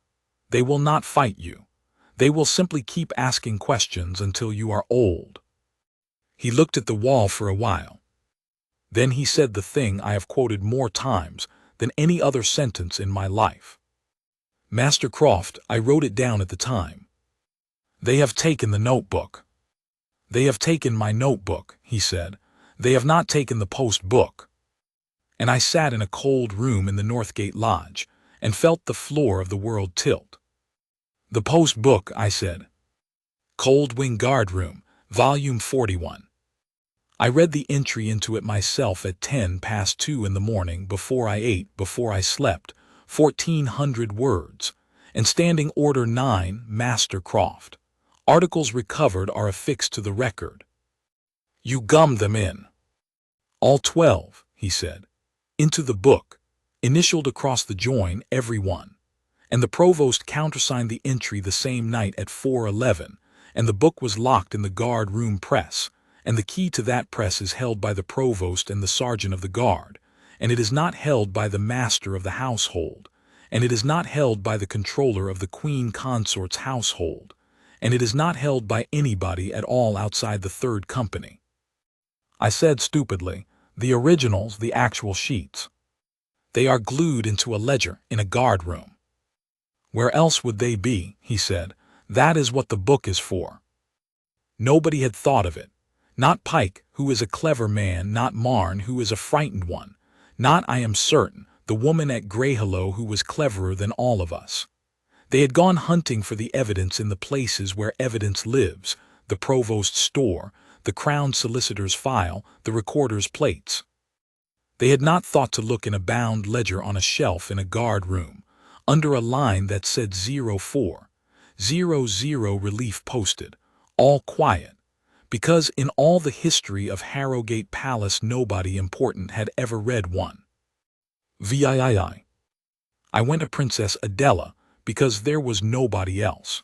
They will not fight you. They will simply keep asking questions until you are old." He looked at the wall for a while. Then he said the thing I have quoted more times than any other sentence in my life. "Master Croft, I wrote it down at the time. They have taken the notebook." "They have taken my notebook," he said. "They have not taken the post book." And I sat in a cold room in the Northgate Lodge, and felt the floor of the world tilt. "The post book," I said. "Cold Wing Guard Room, Volume 41. I read the entry into it myself at 2:10 in the morning, before I ate, before I slept, 1,400 words, and Standing Order 9, Master Croft. Articles recovered are affixed to the record." "You gummed them in?" "All 12, he said. "Into the book, initialed across the join, every one. and the provost countersigned the entry the same night at 4:11, and the book was locked in the guard room press, and the key to that press is held by the provost and the sergeant of the guard, and it is not held by the master of the household, and it is not held by the controller of the queen consort's household, and it is not held by anybody at all outside the third company. I said stupidly, the originals, the actual sheets. They are glued into a ledger in a guard room. Where else would they be, he said. That is what the book is for. Nobody had thought of it. Not Pike, who is a clever man, not Marne, who is a frightened one, not, I am certain, the woman at Greyhollow who was cleverer than all of us. They had gone hunting for the evidence in the places where evidence lives, the provost's store, the crown solicitor's file, the recorder's plates. They had not thought to look in a bound ledger on a shelf in a guard room, under a line that said 0400 relief posted, all quiet, because in all the history of Harrowgate Palace nobody important had ever read one. VIII. I went to Princess Adela because there was nobody else.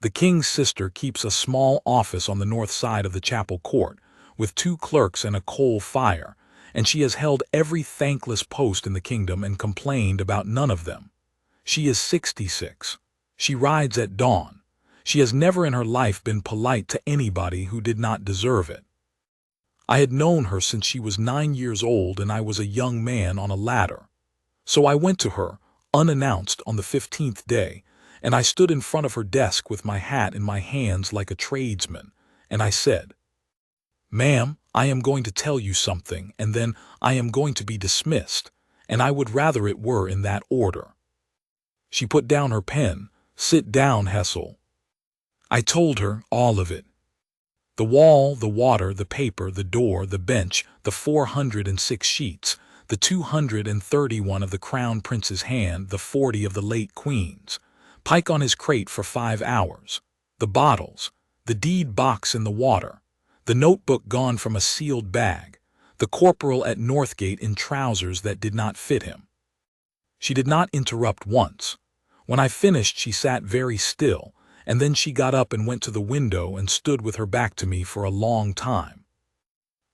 The king's sister keeps a small office on the north side of the chapel court, with 2 clerks and a coal fire, and she has held every thankless post in the kingdom and complained about none of them. She is 66. She rides at dawn. She has never in her life been polite to anybody who did not deserve it. I had known her since she was 9 years old and I was a young man on a ladder. So I went to her, unannounced, on the 15th day, and I stood in front of her desk with my hat in my hands like a tradesman, and I said, "Ma'am, I am going to tell you something, and then I am going to be dismissed, and I would rather it were in that order." She put down her pen. "Sit down, Hessel." I told her all of it. The wall, the water, the paper, the door, the bench, the 406 sheets, the 231 of the crown prince's hand, the 40 of the late queen's, Pike on his crate for 5 hours, the bottles, the deed box in the water, the notebook gone from a sealed bag, the corporal at Northgate in trousers that did not fit him. She did not interrupt once. When I finished, she sat very still, and then she got up and went to the window and stood with her back to me for a long time.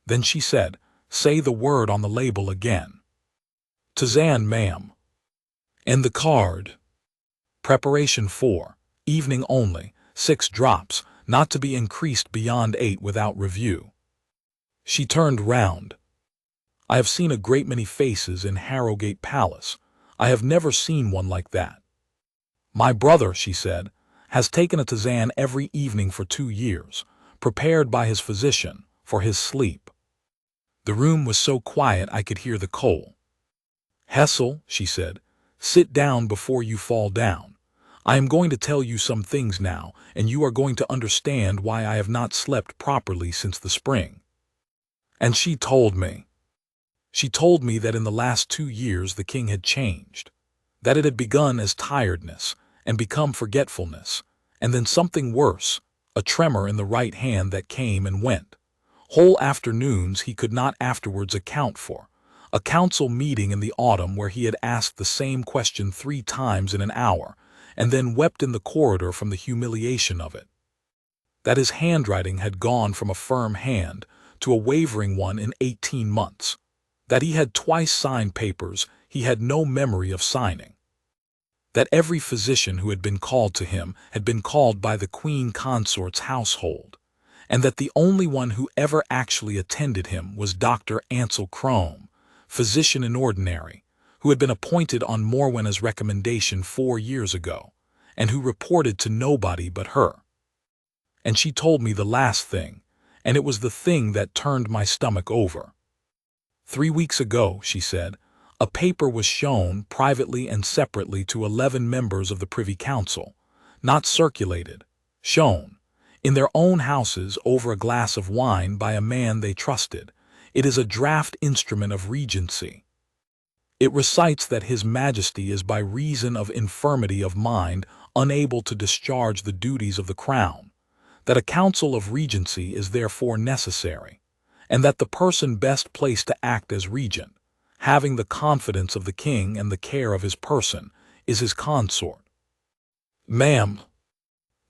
Then she said, "Say the word on the label again." "Tizan, ma'am." "And the card?" "Preparation 4, evening only, 6 drops, not to be increased beyond 8 without review." She turned round. "I have seen a great many faces in Harrowgate Palace. I have never seen one like that. My brother," she said, "has taken a tisane every evening for 2 years, prepared by his physician, for his sleep." The room was so quiet I could hear the coal. "Hessel," she said, "sit down before you fall down. I am going to tell you some things now, and you are going to understand why I have not slept properly since the spring." And she told me. She told me that in the last 2 years the king had changed, that it had begun as tiredness and become forgetfulness, and then something worse, a tremor in the right hand that came and went. Whole afternoons he could not afterwards account for. A council meeting in the autumn where he had asked the same question 3 times in an hour, and then wept in the corridor from the humiliation of it. That his handwriting had gone from a firm hand to a wavering one in 18 months. That he had twice signed papers he had no memory of signing. That every physician who had been called to him had been called by the queen consort's household, and that the only one who ever actually attended him was Dr. Ansel Crome, physician in ordinary, who had been appointed on Morwenna's recommendation 4 years ago, and who reported to nobody but her. And she told me the last thing, and it was the thing that turned my stomach over. 3 weeks ago, she said, a paper was shown privately and separately to 11 members of the Privy Council, not circulated, shown, in their own houses over a glass of wine by a man they trusted. It is a draft instrument of regency. It recites that His Majesty is by reason of infirmity of mind unable to discharge the duties of the crown, that a council of regency is therefore necessary, and that the person best placed to act as regent, having the confidence of the king and the care of his person, is his consort. Ma'am,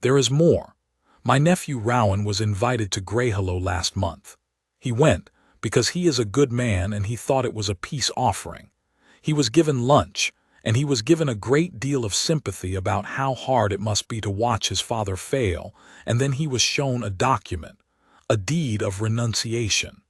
there is more. My nephew Rowan was invited to Greyhollow last month. He went because he is a good man and he thought it was a peace offering. He was given lunch, and he was given a great deal of sympathy about how hard it must be to watch his father fail, and then he was shown a document, a deed of renunciation.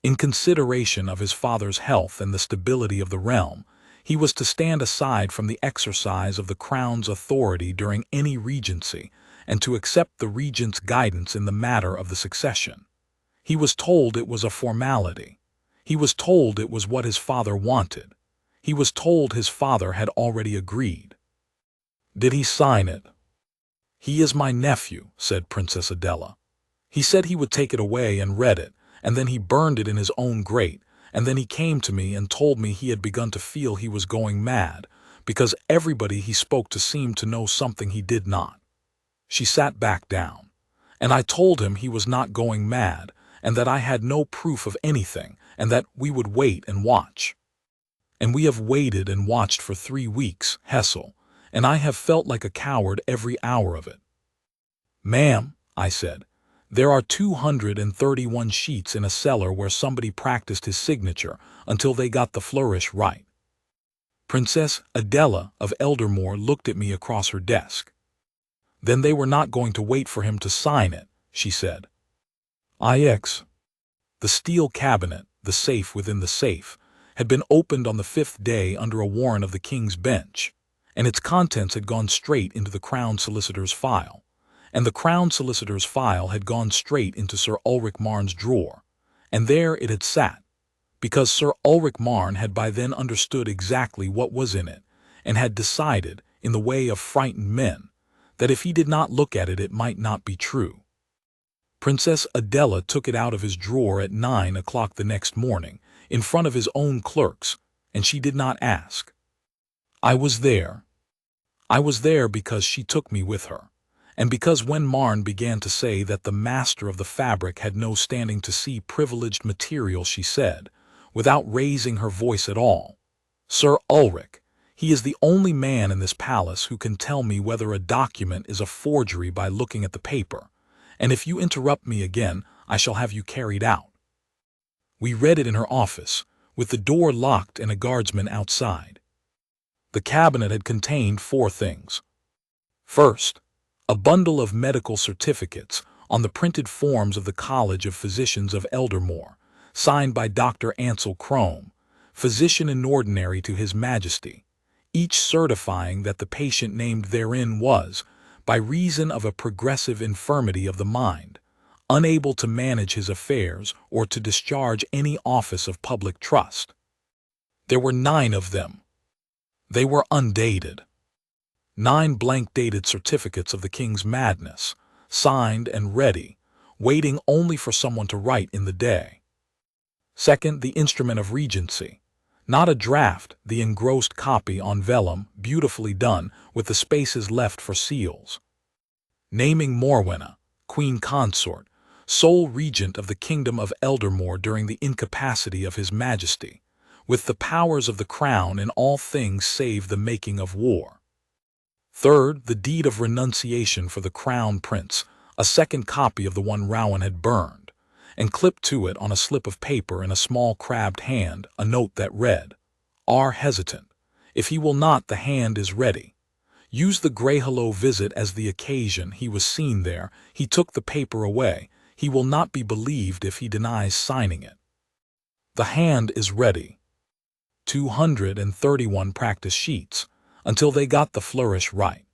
In consideration of his father's health and the stability of the realm, he was to stand aside from the exercise of the crown's authority during any regency, and to accept the regent's guidance in the matter of the succession. He was told it was a formality. He was told it was what his father wanted. He was told his father had already agreed. Did he sign it? He is my nephew, said Princess Adela. He said he would take it away and read it, and then he burned it in his own grate, and then he came to me and told me he had begun to feel he was going mad, because everybody he spoke to seemed to know something he did not. She sat back down, and I told him he was not going mad, and that I had no proof of anything, and that we would wait and watch. And we have waited and watched for 3 weeks, Hessel, and I have felt like a coward every hour of it. Ma'am, I said, there are 231 sheets in a cellar where somebody practiced his signature until they got the flourish right. Princess Adela of Eldermore looked at me across her desk. Then they were not going to wait for him to sign it, she said. The steel cabinet, the safe within the safe, had been opened on the 5th day under a warrant of the King's Bench, and its contents had gone straight into the Crown Solicitor's file, and the Crown Solicitor's file had gone straight into Sir Ulrich Marne's drawer, and there it had sat, because Sir Ulrich Marne had by then understood exactly what was in it, and had decided, in the way of frightened men, that if he did not look at it, it might not be true. Princess Adela took it out of his drawer at 9 o'clock the next morning, in front of his own clerks, and she did not ask. I was there. I was there because she took me with her, and because when Marne began to say that the master of the fabric had no standing to see privileged material, she said, without raising her voice at all, Sir Ulrich, he is the only man in this palace who can tell me whether a document is a forgery by looking at the paper, and if you interrupt me again, I shall have you carried out. We read it in her office, with the door locked and a guardsman outside. The cabinet had contained 4 things. First, a bundle of medical certificates on the printed forms of the College of Physicians of Eldermore, signed by Dr. Ansel Crome, physician in ordinary to His Majesty, each certifying that the patient named therein was, by reason of a progressive infirmity of the mind, unable to manage his affairs or to discharge any office of public trust. There were 9 of them. They were undated. 9 blank-dated certificates of the King's madness, signed and ready, waiting only for someone to write in the day. Second, the instrument of regency. Not a draft, the engrossed copy on vellum, beautifully done, with the spaces left for seals. Naming Morwenna, Queen Consort, sole regent of the Kingdom of Eldermore during the incapacity of His Majesty, with the powers of the Crown in all things save the making of war. Third, the deed of renunciation for the Crown Prince, a second copy of the one Rowan had burned, and clipped to it on a slip of paper in a small crabbed hand a note that read, "R. hesitant. If he will not, the hand is ready. Use the Greyhollow visit as the occasion. He was seen there. He took the paper away. He will not be believed if he denies signing it. The hand is ready." 231 practice sheets, until they got the flourish right.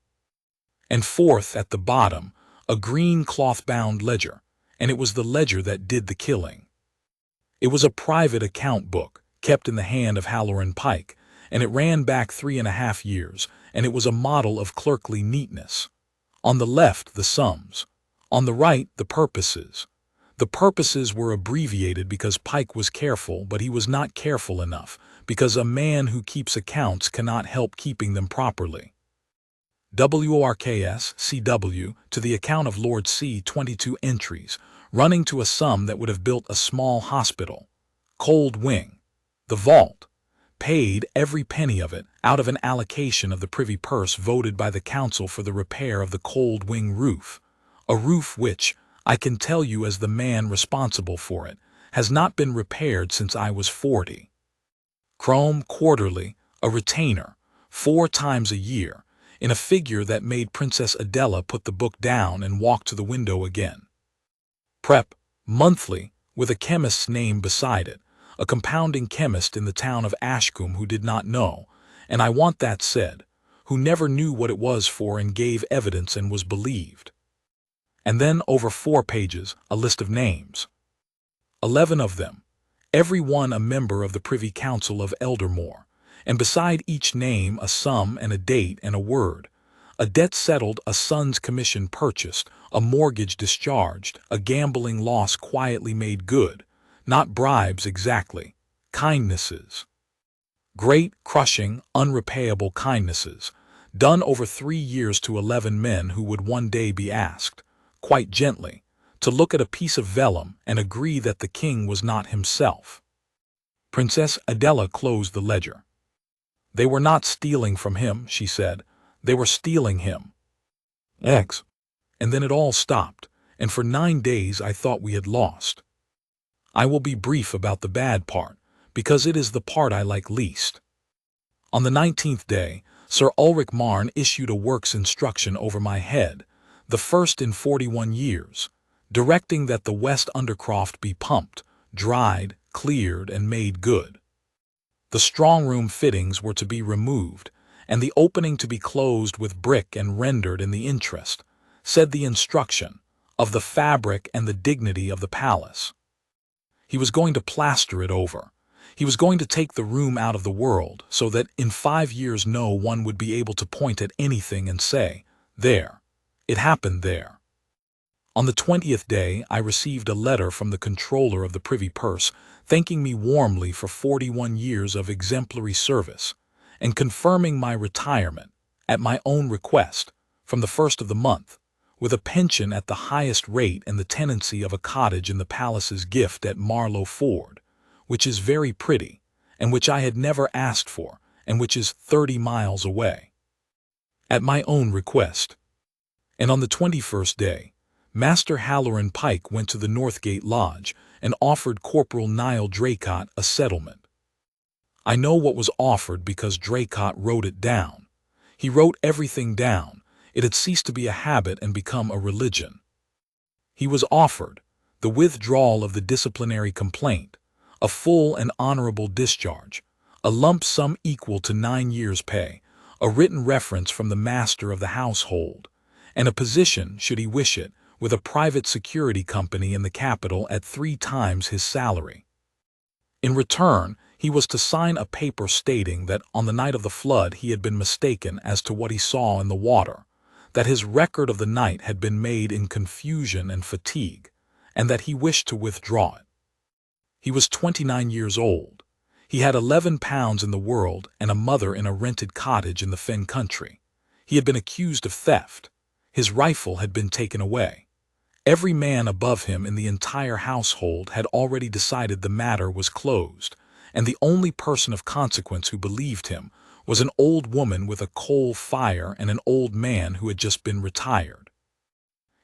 And fourth, at the bottom, a green cloth-bound ledger, and it was the ledger that did the killing. It was a private account book, kept in the hand of Halloran Pike, and it ran back 3½ years, and it was a model of clerkly neatness. On the left, the sums. On the right, the purposes. The purposes were abbreviated because Pike was careful, but he was not careful enough, because a man who keeps accounts cannot help keeping them properly. WRKS CW to the account of Lord C, 22 entries, running to a sum that would have built a small hospital. Cold wing. The vault. paid every penny of it out of an allocation of the privy purse voted by the council for the repair of the cold wing roof, a roof which, I can tell you as the man responsible for it, has not been repaired since I was 40. Chrome quarterly, a retainer, 4 times a year, in a figure that made Princess Adela put the book down and walk to the window again. Prep, monthly, with a chemist's name beside it, a compounding chemist in the town of Ashcombe who did not know, and I want that said, who never knew what it was for and gave evidence and was believed. And then over 4 pages, a list of names. 11 of them, every one a member of the Privy Council of Eldermore, and beside each name a sum and a date and a word, a debt settled, a son's commission purchased, a mortgage discharged, a gambling loss quietly made good, not bribes exactly, kindnesses. Great, crushing, unrepayable kindnesses, done over 3 years to 11 men who would one day be asked, quite gently, to look at a piece of vellum and agree that the king was not himself. Princess Adela closed the ledger. They were not stealing from him, she said. They were stealing him. X. And then it all stopped, and for 9 days I thought we had lost. I will be brief about the bad part, because it is the part I like least. On the 19th day, Sir Ulrich Marn issued a works instruction over my head, the first in 41 years, directing that the West Undercroft be pumped, dried, cleared, and made good. The strong-room fittings were to be removed, and the opening to be closed with brick and rendered in the interest, said the instruction, of the fabric and the dignity of the palace. He was going to plaster it over. He was going to take the room out of the world, so that in 5 years no one would be able to point at anything and say, "There, it happened there." On the 20th day I received a letter from the Comptroller of the Privy Purse thanking me warmly for 41 years of exemplary service, and confirming my retirement, at my own request, from the 1st of the month, with a pension at the highest rate and the tenancy of a cottage in the palace's gift at Marlow Ford, which is very pretty, and which I had never asked for, and which is 30 miles away. At my own request. And on the 21st day, Master Halloran Pike went to the Northgate Lodge and offered Corporal Nial Draycott a settlement. I know what was offered because Draycott wrote it down. He wrote everything down. It had ceased to be a habit and become a religion. He was offered the withdrawal of the disciplinary complaint, a full and honorable discharge, a lump sum equal to 9 years' pay, a written reference from the master of the household, and a position, should he wish it, with a private security company in the capital at 3 times his salary. In return, he was to sign a paper stating that on the night of the flood he had been mistaken as to what he saw in the water, that his record of the night had been made in confusion and fatigue, and that he wished to withdraw it. He was 29 years old. He had £11 in the world and a mother in a rented cottage in the Fen country. He had been accused of theft. His rifle had been taken away. Every man above him in the entire household had already decided the matter was closed, and the only person of consequence who believed him was an old woman with a coal fire and an old man who had just been retired.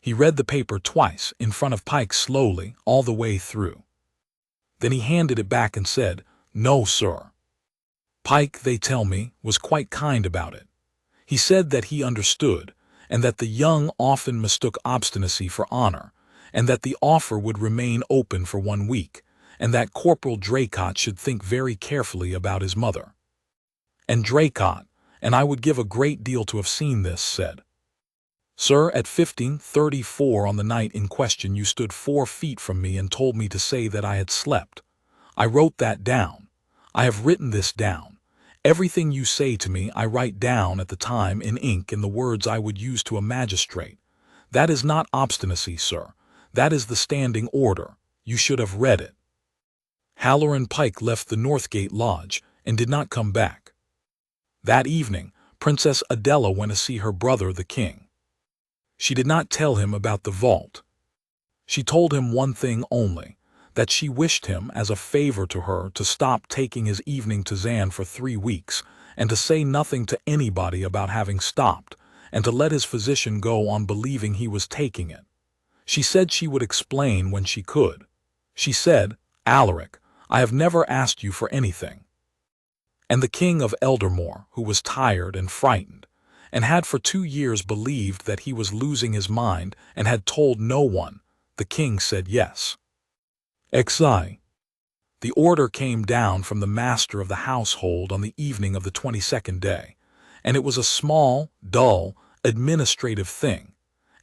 He read the paper twice in front of Pike slowly all the way through. Then he handed it back and said, "No, sir." Pike, they tell me, was quite kind about it. He said that he understood, and that the young often mistook obstinacy for honor, and that the offer would remain open for 1 week, and that Corporal Draycott should think very carefully about his mother. And Draycott, and I would give a great deal to have seen this, said, "Sir, at 15:34 on the night in question you stood 4 feet from me and told me to say that I had slept. I wrote that down. I have written this down. Everything you say to me I write down at the time in ink in the words I would use to a magistrate. That is not obstinacy, sir. That is the standing order. You should have read it." Halloran Pike left the Northgate Lodge and did not come back. That evening, Princess Adela went to see her brother the king. She did not tell him about the vault. She told him one thing only, that she wished him, as a favor to her, to stop taking his evening tisane for 3 weeks, and to say nothing to anybody about having stopped, and to let his physician go on believing he was taking it. She said she would explain when she could. She said, "Alaric, I have never asked you for anything." And the king of Eldermore, who was tired and frightened, and had for 2 years believed that he was losing his mind and had told no one, the king said yes. Xi. The order came down from the master of the household on the evening of the 22nd day, and it was a small, dull, administrative thing,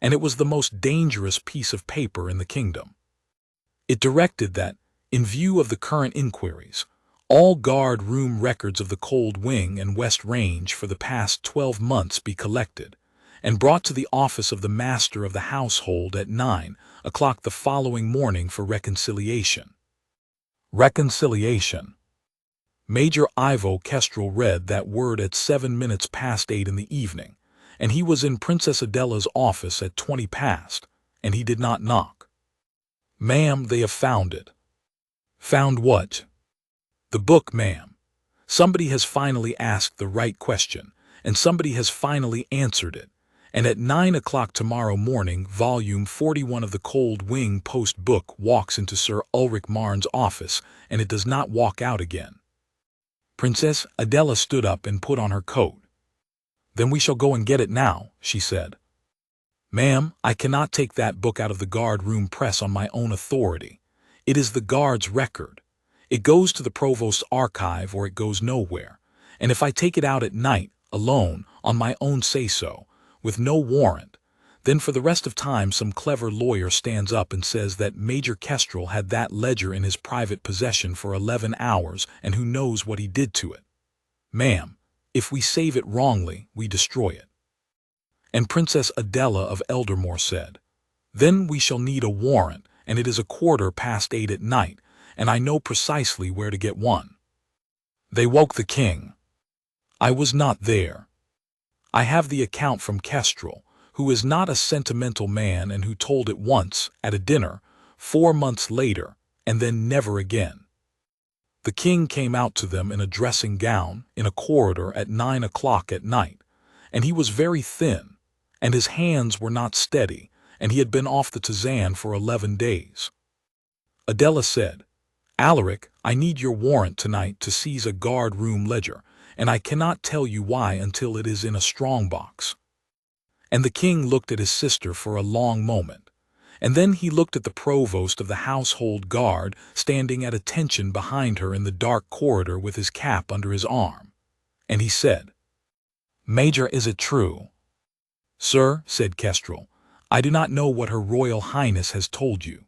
and it was the most dangerous piece of paper in the kingdom. It directed that, in view of the current inquiries, all guard room records of the Cold Wing and West Range for the past 12 months be collected, and brought to the office of the master of the household at 9 o'clock the following morning for reconciliation. Reconciliation. Major Ivo Kestrel read that word at 7 minutes past 8 in the evening, and he was in Princess Adela's office at 20 past, and he did not knock. "Ma'am, they have found it." "Found what?" "The book, ma'am. Somebody has finally asked the right question, and somebody has finally answered it, and at 9 o'clock tomorrow morning volume 41 of the Cold Wing Post book walks into Sir Ulrich Marne's office, and it does not walk out again." Princess Adela stood up and put on her coat. "Then we shall go and get it now," she said. "Ma'am, I cannot take that book out of the guard-room press on my own authority. It is the guard's record. It goes to the provost's archive or it goes nowhere, and if I take it out at night, alone, on my own say-so, with no warrant, then for the rest of time some clever lawyer stands up and says that Major Kestrel had that ledger in his private possession for 11 hours and who knows what he did to it. Ma'am, if we save it wrongly, we destroy it." And Princess Adela of Eldermore said, "Then we shall need a warrant, and it is 8:15 at night, and I know precisely where to get one." They woke the king. I was not there. I have the account from Kestrel, who is not a sentimental man and who told it once, at a dinner, 4 months later, and then never again. The king came out to them in a dressing gown, in a corridor at 9 o'clock at night, and he was very thin, and his hands were not steady, and he had been off the tisane for 11 days. Adela said, "Alaric, I need your warrant tonight to seize a guard-room ledger, and I cannot tell you why until it is in a strong-box." And the king looked at his sister for a long moment, and then he looked at the provost of the household guard standing at attention behind her in the dark corridor with his cap under his arm, and he said, "Major, is it true?" "Sir," said Kestrel, "I do not know what Her Royal Highness has told you.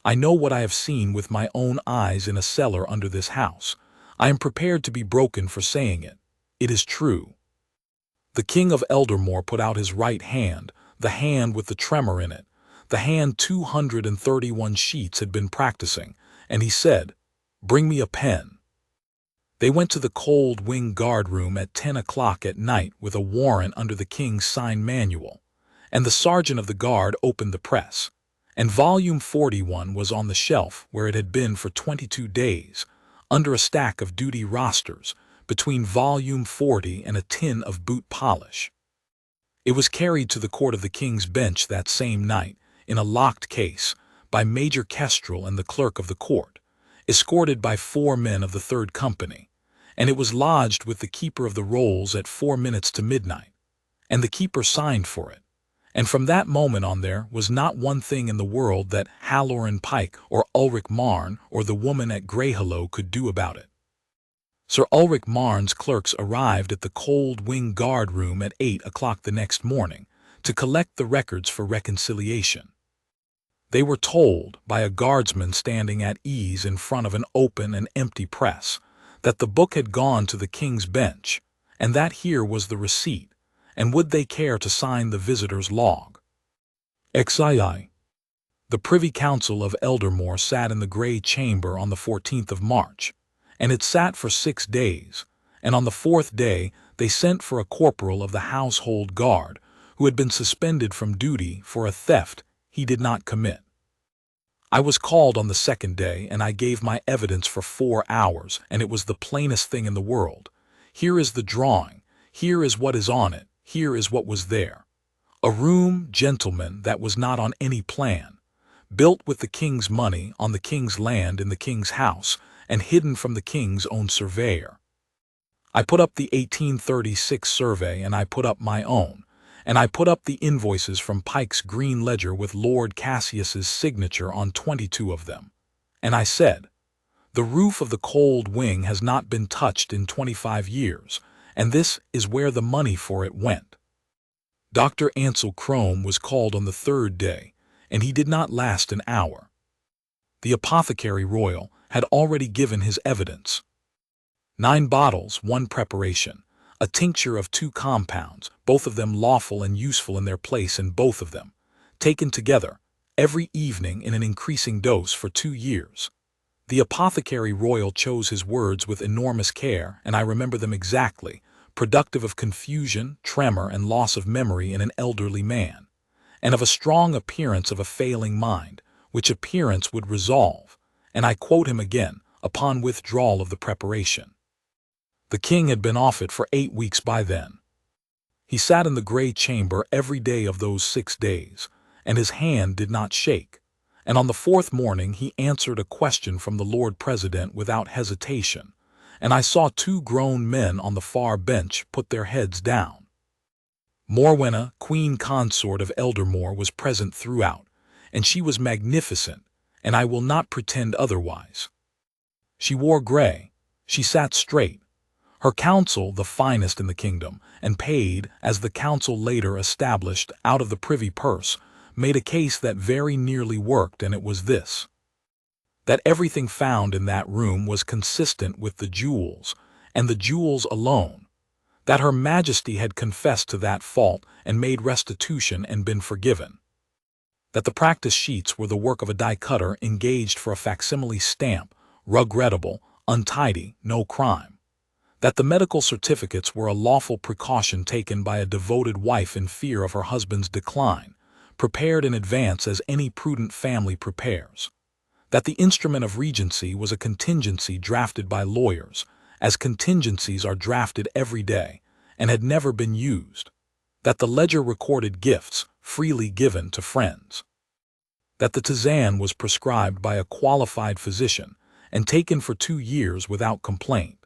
I know what I have seen with my own eyes in a cellar under this house. I am prepared to be broken for saying it. It is true." The king of Eldermore put out his right hand, the hand with the tremor in it, the hand 231 sheets had been practicing, and he said, "Bring me a pen." They went to the Cold Wing guard-room at 10 o'clock at night with a warrant under the king's sign manual, and the sergeant of the guard opened the press, and volume 41 was on the shelf where it had been for 22 days, under a stack of duty rosters, between volume 40 and a tin of boot polish. It was carried to the court of the King's Bench that same night, in a locked case, by Major Kestrel and the clerk of the court, escorted by 4 men of the 3rd Company, and it was lodged with the keeper of the rolls at 4 minutes to midnight, and the keeper signed for it, and from that moment on there was not one thing in the world that Halloran Pike or Ulrich Marne or the woman at Greyhollow could do about it. Sir Ulrich Marne's clerks arrived at the Cold Wing guard-room at 8 o'clock the next morning to collect the records for reconciliation. They were told, by a guardsman standing at ease in front of an open and empty press, that the book had gone to the King's Bench, and that here was the receipt, and would they care to sign the visitor's log. XII. The Privy Council of Eldermore sat in the Grey Chamber on the 14th of March, and it sat for 6 days, and on the 4th day they sent for a corporal of the household guard, who had been suspended from duty for a theft he did not commit. I was called on the second day, and I gave my evidence for 4 hours, and it was the plainest thing in the world. Here is the drawing. Here is what is on it. Here is what was there. A room, gentlemen, that was not on any plan, built with the king's money on the king's land in the king's house, and hidden from the king's own surveyor. I put up the 1836 survey, and I put up my own, and I put up the invoices from Pike's green ledger with Lord Cassius's signature on 22 of them. And I said, the roof of the cold wing has not been touched in 25 years, and this is where the money for it went. Dr. Ansel Crome was called on the third day, and he did not last an hour. The apothecary royal had already given his evidence. 9 bottles, 1 preparation, a tincture of 2 compounds, both of them lawful and useful in their place in both of them, taken together, every evening in an increasing dose for 2 years. The apothecary royal chose his words with enormous care, and I remember them exactly, productive of confusion, tremor, and loss of memory in an elderly man, and of a strong appearance of a failing mind, which appearance would resolve, and I quote him again, upon withdrawal of the preparation. The king had been off it for 8 weeks by then. He sat in the grey chamber every day of those 6 days, and his hand did not shake, and on the 4th morning he answered a question from the Lord President without hesitation, and I saw 2 grown men on the far bench put their heads down. Morwenna, Queen Consort of Eldermore, was present throughout, and she was magnificent, and I will not pretend otherwise. She wore grey, she sat straight, her counsel the finest in the kingdom, and paid, as the council later established, out of the privy purse, made a case that very nearly worked, and it was this: that everything found in that room was consistent with the jewels, and the jewels alone, that Her Majesty had confessed to that fault and made restitution and been forgiven, that the practice sheets were the work of a die-cutter engaged for a facsimile stamp, regrettable, untidy, no crime, that the medical certificates were a lawful precaution taken by a devoted wife in fear of her husband's decline, prepared in advance as any prudent family prepares, that the instrument of regency was a contingency drafted by lawyers, as contingencies are drafted every day, and had never been used, that the ledger recorded gifts freely given to friends, that the tisane was prescribed by a qualified physician and taken for 2 years without complaint,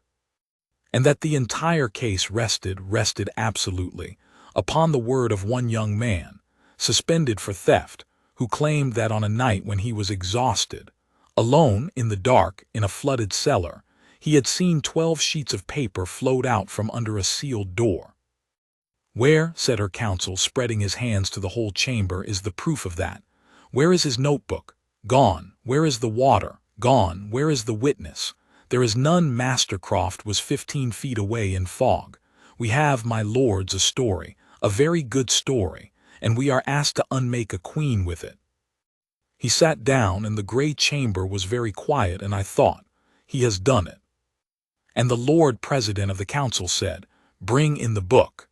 and that the entire case rested absolutely upon the word of one young man, suspended for theft, who claimed that on a night when he was exhausted, alone in the dark in a flooded cellar, he had seen 12 sheets of paper float out from under a sealed door. Where, said her counsel, spreading his hands to the whole chamber, is the proof of that? Where is his notebook? Gone. Where is the water? Gone. Where is the witness? There is none. Mastercroft was 15 feet away in fog. We have, my lords, a story, a very good story, and we are asked to unmake a queen with it. He sat down, and the grey chamber was very quiet, and I thought, he has done it. And the Lord President of the Council said, bring in the book.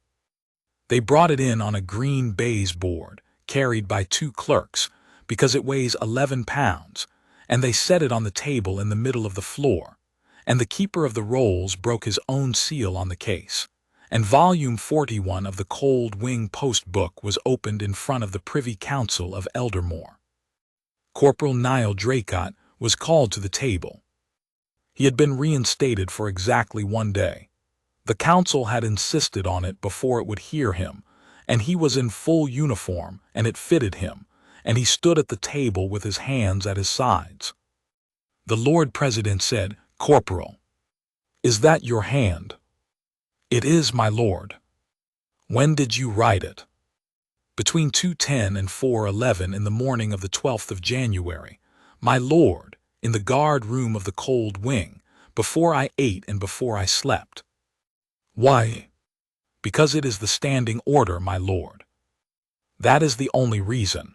They brought it in on a green baize board, carried by 2 clerks, because it weighs 11 pounds, and they set it on the table in the middle of the floor, and the keeper of the rolls broke his own seal on the case, and volume 41 of the Cold Wing Post Book was opened in front of the Privy Council of Eldermore. Corporal Nial Draycott was called to the table. He had been reinstated for exactly 1 day. The council had insisted on it before it would hear him, and he was in full uniform, and it fitted him, and he stood at the table with his hands at his sides. The Lord President said, Corporal, is that your hand? It is, my lord. When did you write it? Between 2:10 and 4:11 in the morning of the 12th of January, my lord, in the guard room of the Cold Wing, before I ate and before I slept. Why? Because it is the standing order, my lord. That is the only reason.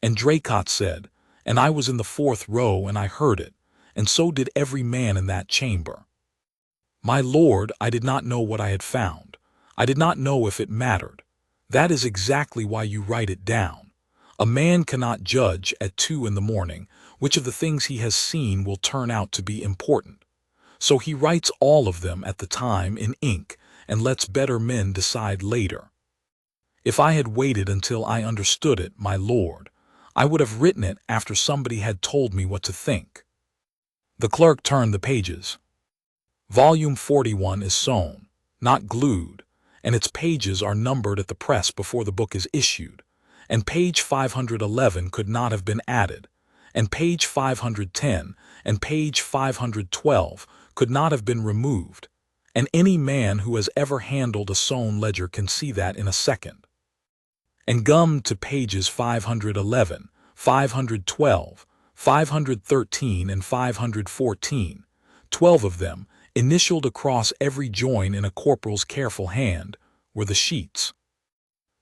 And Draycott said, and I was in the 4th row and I heard it, and so did every man in that chamber. My lord, I did not know what I had found. I did not know if it mattered. That is exactly why you write it down. A man cannot judge at 2 in the morning which of the things he has seen will turn out to be important. So he writes all of them at the time in ink and lets better men decide later. If I had waited until I understood it, my lord, I would have written it after somebody had told me what to think. The clerk turned the pages. Volume 41 is sewn, not glued, and its pages are numbered at the press before the book is issued, and page 511 could not have been added, and page 510 and page 512 could not have been removed, and any man who has ever handled a sewn ledger can see that in a second. And gummed to pages 511, 512, 513 and 514, 12 of them, initialed across every join in a corporal's careful hand, were the sheets.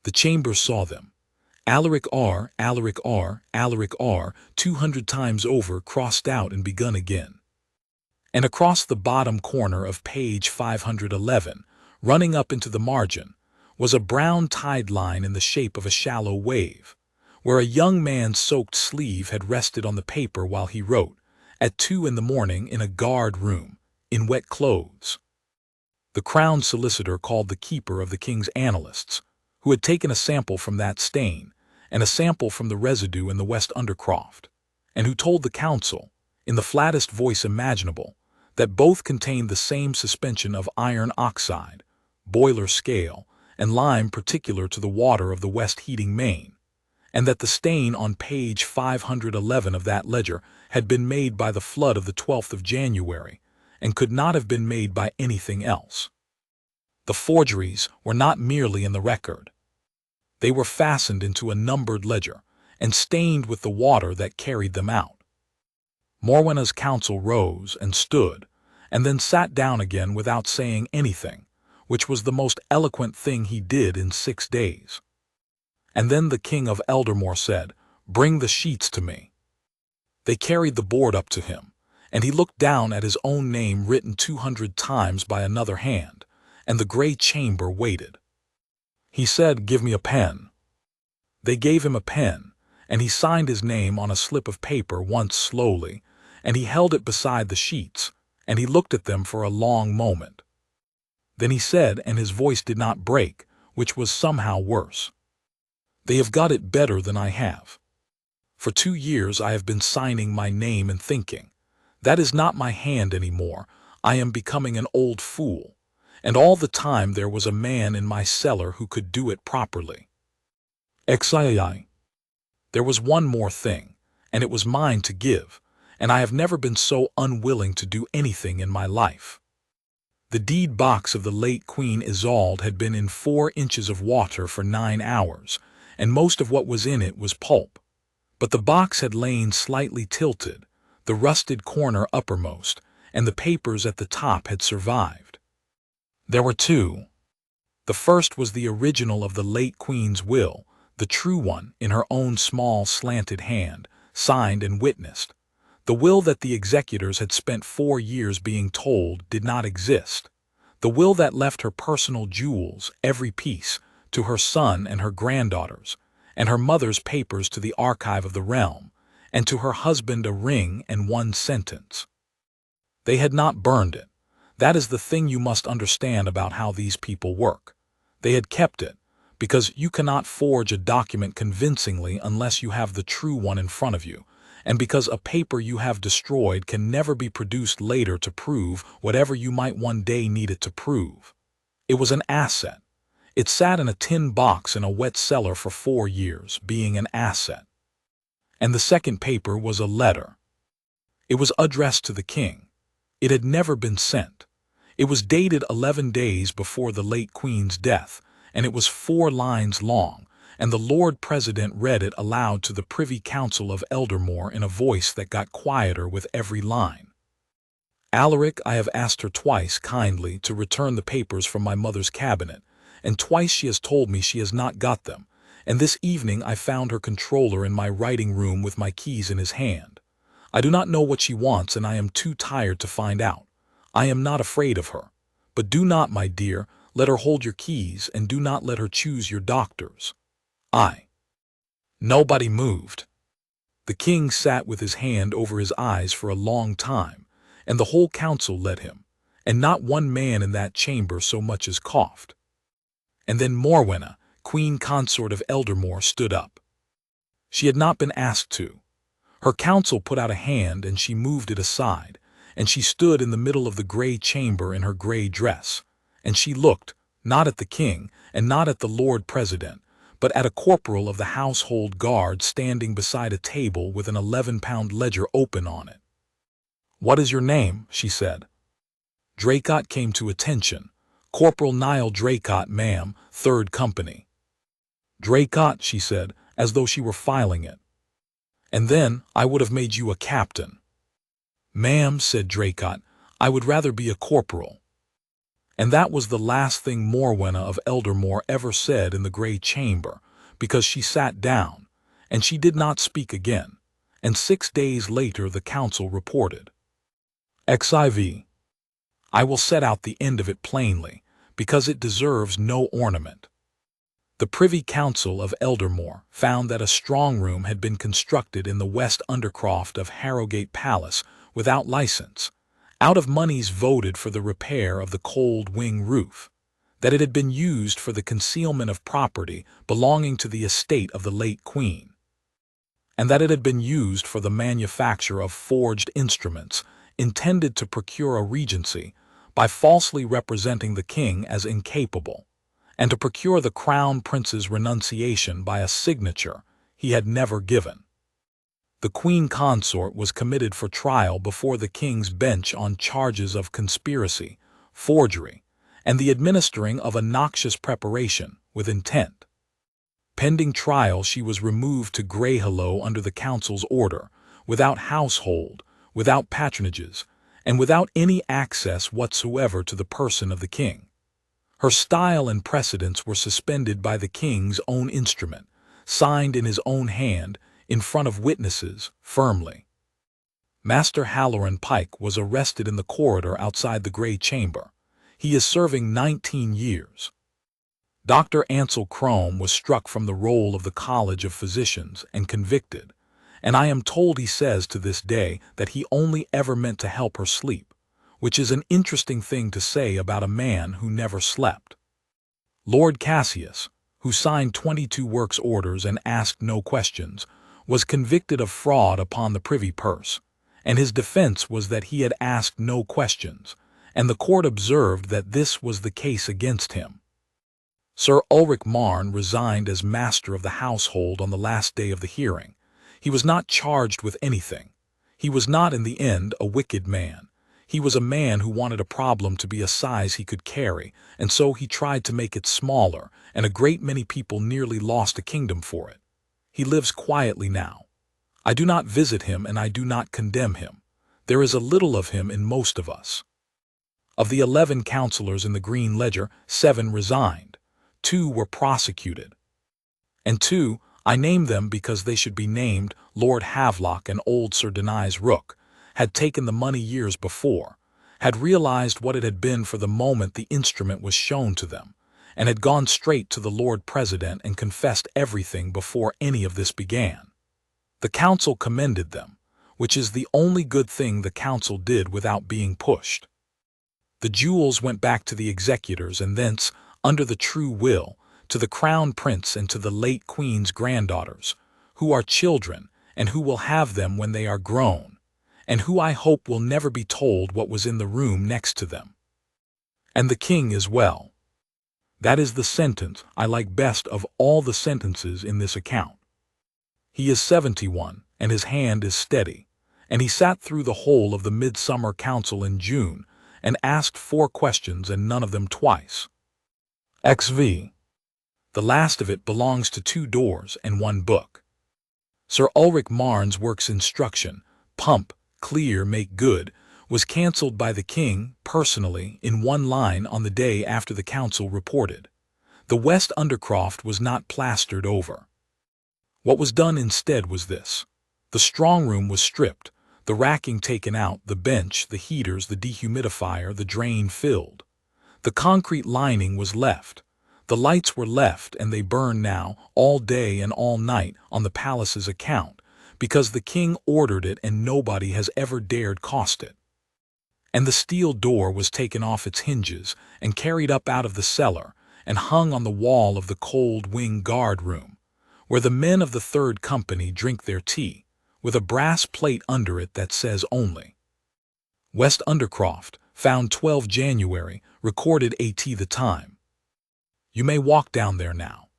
The chambers saw them. Alaric R, Alaric R, Alaric R, 200 times over, crossed out and begun again. And across the bottom corner of page 511, running up into the margin, was a brown tide line in the shape of a shallow wave, where a young man's soaked sleeve had rested on the paper while he wrote, at 2 in the morning in a guard room, in wet clothes. The Crown Solicitor called the keeper of the King's Annalists, who had taken a sample from that stain, and a sample from the residue in the West Undercroft, and who told the council, in the flattest voice imaginable, that both contained the same suspension of iron oxide, boiler scale, and lime particular to the water of the West heating main, and that the stain on page 511 of that ledger had been made by the flood of the 12th of January, and could not have been made by anything else. The forgeries were not merely in the record. They were fastened into a numbered ledger, and stained with the water that carried them out. Morwenna's counsel rose and stood, and then sat down again without saying anything, which was the most eloquent thing he did in 6 days. And then the King of Eldermore said, "Bring the sheets to me." They carried the board up to him, and he looked down at his own name written 200 times by another hand, and the grey chamber waited. He said, "Give me a pen." They gave him a pen, and he signed his name on a slip of paper once slowly, and he held it beside the sheets, and he looked at them for a long moment. Then he said, and his voice did not break, which was somehow worse, "They have got it better than I have. For 2 years I have been signing my name and thinking, that is not my hand any more, I am becoming an old fool, and all the time there was a man in my cellar who could do it properly. Xii. There was one more thing, and it was mine to give, and I have never been so unwilling to do anything in my life. The deed box of the late Queen Isolde had been in 4 inches of water for 9 hours, and most of what was in it was pulp. But the box had lain slightly tilted, the rusted corner uppermost, and the papers at the top had survived. There were 2. The first was the original of the late Queen's will, the true one, in her own small slanted hand, signed and witnessed. The will that the executors had spent 4 years being told did not exist. The will that left her personal jewels, every piece, to her son and her granddaughters, and her mother's papers to the archive of the realm, and to her husband a ring and 1 sentence. They had not burned it. That is the thing you must understand about how these people work. They had kept it, because you cannot forge a document convincingly unless you have the true one in front of you, and because a paper you have destroyed can never be produced later to prove whatever you might one day need it to prove. It was an asset. It sat in a tin box in a wet cellar for 4 years, being an asset. And the second paper was a letter. It was addressed to the king. It had never been sent. It was dated 11 days before the late Queen's death, and it was 4 lines long, and the Lord President read it aloud to the Privy Council of Eldermore in a voice that got quieter with every line. "Alaric, I have asked her twice kindly to return the papers from my mother's cabinet, and twice she has told me she has not got them, and this evening I found her Comptroller in my writing room with my keys in his hand. I do not know what she wants, and I am too tired to find out. I am not afraid of her. But do not, my dear, let her hold your keys, and do not let her choose your doctors. Nobody moved. The king sat with his hand over his eyes for a long time, and the whole council led him, and not one man in that chamber so much as coughed. And then Morwenna, queen consort of Eldermore, stood up. She had not been asked to. Her counsel put out a hand and she moved it aside, and she stood in the middle of the gray chamber in her gray dress, and she looked, not at the king and not at the Lord President, but at a corporal of the household guard standing beside a table with an 11-pound ledger open on it. "What is your name?" she said. Draycott came to attention. "Corporal Nial Draycott, ma'am, 3rd Company." "Draycott," she said, as though she were filing it. "And then I would have made you a captain." "Ma'am," said Draycott, "I would rather be a corporal." And that was the last thing Morwenna of Eldermore ever said in the gray chamber, because she sat down, and she did not speak again, and 6 days later the council reported. XIV. I will set out the end of it plainly, because it deserves no ornament. The Privy Council of Eldermore found that a strong room had been constructed in the west undercroft of Harrowgate Palace without license, out of moneys voted for the repair of the cold wing roof, that it had been used for the concealment of property belonging to the estate of the late Queen, and that it had been used for the manufacture of forged instruments intended to procure a regency by falsely representing the king as incapable, and to procure the crown prince's renunciation by a signature he had never given. The queen consort was committed for trial before the king's bench on charges of conspiracy, forgery, and the administering of a noxious preparation with intent. Pending trial, she was removed to Greyhollow under the council's order, without household, without patronages, and without any access whatsoever to the person of the king. Her style and precedence were suspended by the king's own instrument, signed in his own hand, in front of witnesses, firmly. Master Halloran Pike was arrested in the corridor outside the Grey Chamber. He is serving 19 years. Dr. Ansel Crome was struck from the roll of the College of Physicians and convicted, and I am told he says to this day that he only ever meant to help her sleep, which is an interesting thing to say about a man who never slept. Lord Cassius, who signed 22 works orders and asked no questions, was convicted of fraud upon the privy purse, and his defense was that he had asked no questions, and the court observed that this was the case against him. Sir Ulrich Marne resigned as master of the household on the last day of the hearing. He was not charged with anything. He was not in the end a wicked man. He was a man who wanted a problem to be a size he could carry, and so he tried to make it smaller, and a great many people nearly lost a kingdom for it. He lives quietly now. I do not visit him and I do not condemn him. There is a little of him in most of us. Of the 11 councillors in the Green Ledger, 7 resigned. 2 were prosecuted. And 2, I name them because they should be named, Lord Havelock and old Sir Denys Rook, had taken the money years before, had realized what it had been for the moment the instrument was shown to them, and had gone straight to the Lord President and confessed everything before any of this began. The council commended them, which is the only good thing the council did without being pushed. The jewels went back to the executors and thence, under the true will, to the crown prince and to the late queen's granddaughters, who are children and who will have them when they are grown, and who I hope will never be told what was in the room next to them. And the king is well. That is the sentence I like best of all the sentences in this account. He is 71, and his hand is steady, and he sat through the whole of the Midsummer Council in June, and asked 4 questions and none of them twice. XV. The last of it belongs to 2 doors and 1 book. Sir Ulrich Marne's works instruction, pump, clear, make good, was cancelled by the king, personally, in 1 line on the day after the council reported. The West Undercroft was not plastered over. What was done instead was this. The strong room was stripped, the racking taken out, the bench, the heaters, the dehumidifier, the drain filled. The concrete lining was left. The lights were left, and they burn now, all day and all night, on the palace's account, because the king ordered it and nobody has ever dared cost it. And the steel door was taken off its hinges and carried up out of the cellar and hung on the wall of the cold wing guard room, where the men of the third company drink their tea, with a brass plate under it that says only West Undercroft, found 12 January, recorded AT the time. You may walk down there now.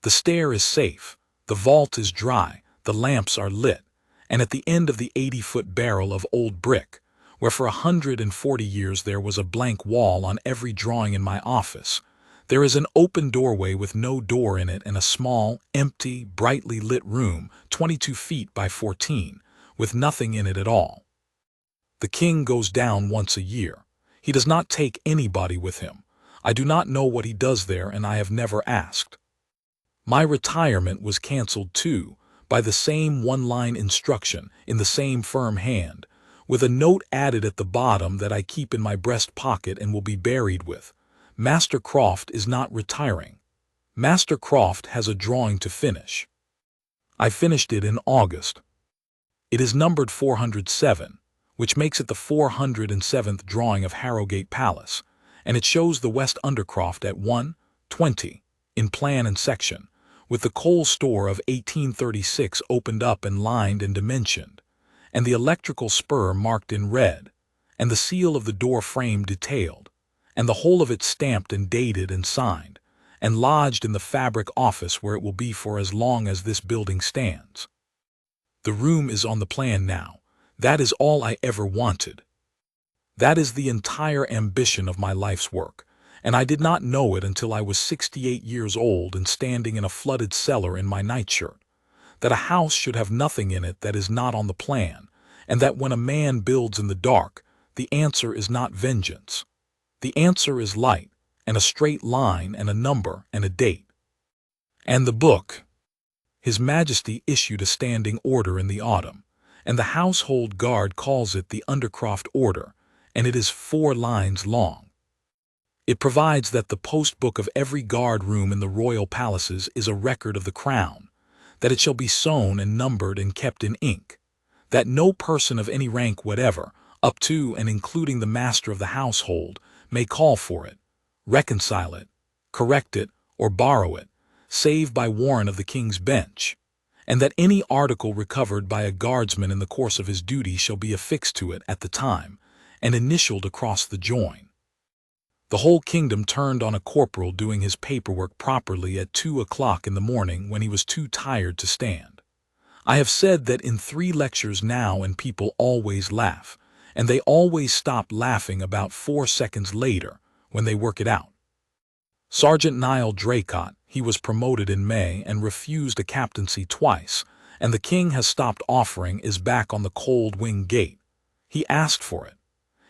The stair is safe, the vault is dry, the lamps are lit, and at the end of the 80-foot barrel of old brick, where for 140 years there was a blank wall on every drawing in my office, there is an open doorway with no door in it and a small, empty, brightly lit room 22 feet by 14, with nothing in it at all. The king goes down once a year. He does not take anybody with him. I do not know what he does there, and I have never asked. My retirement was cancelled too, by the same one-line instruction in the same firm hand, with a note added at the bottom that I keep in my breast pocket and will be buried with. Master Croft is not retiring. Master Croft has a drawing to finish. I finished it in August. It is numbered 407, which makes it the 407th drawing of Harrowgate Palace, and it shows the West Undercroft at 1:20 in plan and section, with the coal store of 1836 opened up and lined and dimensioned, and the electrical spur marked in red, and the seal of the door frame detailed, and the whole of it stamped and dated and signed, and lodged in the fabric office where it will be for as long as this building stands. The room is on the plan now. That is all I ever wanted. That is the entire ambition of my life's work, and I did not know it until I was 68 years old and standing in a flooded cellar in my nightshirt, that a house should have nothing in it that is not on the plan, and that when a man builds in the dark, the answer is not vengeance. The answer is light, and a straight line, and a number, and a date. And the book. His Majesty issued a standing order in the autumn, and the household guard calls it the Undercroft Order, and it is 4 lines long. It provides that the post-book of every guard room in the royal palaces is a record of the crown, that it shall be sewn and numbered and kept in ink, that no person of any rank whatever, up to and including the master of the household, may call for it, reconcile it, correct it, or borrow it, save by warrant of the king's bench, and that any article recovered by a guardsman in the course of his duty shall be affixed to it at the time, and initialed across the join. The whole kingdom turned on a corporal doing his paperwork properly at 2 o'clock in the morning when he was too tired to stand. I have said that in 3 lectures now, and people always laugh, and they always stop laughing about 4 seconds later when they work it out. Sergeant Nial Draycott, he was promoted in May and refused a captaincy twice, and the king has stopped offering, is back on the cold wing gate. He asked for it.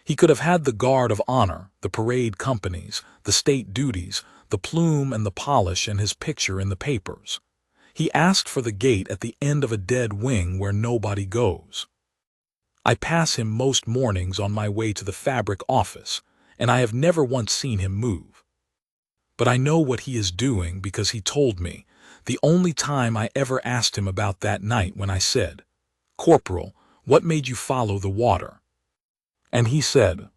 He could have had the guard of honor, the parade companies, the state duties, the plume and the polish, and his picture in the papers. He asked for the gate at the end of a dead wing where nobody goes. I pass him most mornings on my way to the fabric office, and I have never once seen him move. But I know what he is doing because he told me, the only time I ever asked him about that night when I said, "Corporal, what made you follow the water?" And he said,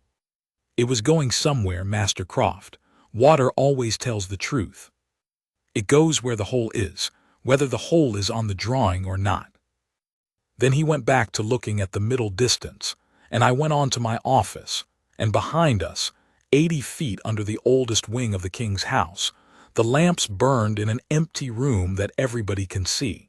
"It was going somewhere, Master Croft. Water always tells the truth. It goes where the hole is, whether the hole is on the drawing or not." Then he went back to looking at the middle distance, and I went on to my office, and behind us, 80 feet under the oldest wing of the king's house, the lamps burned in an empty room that everybody can see.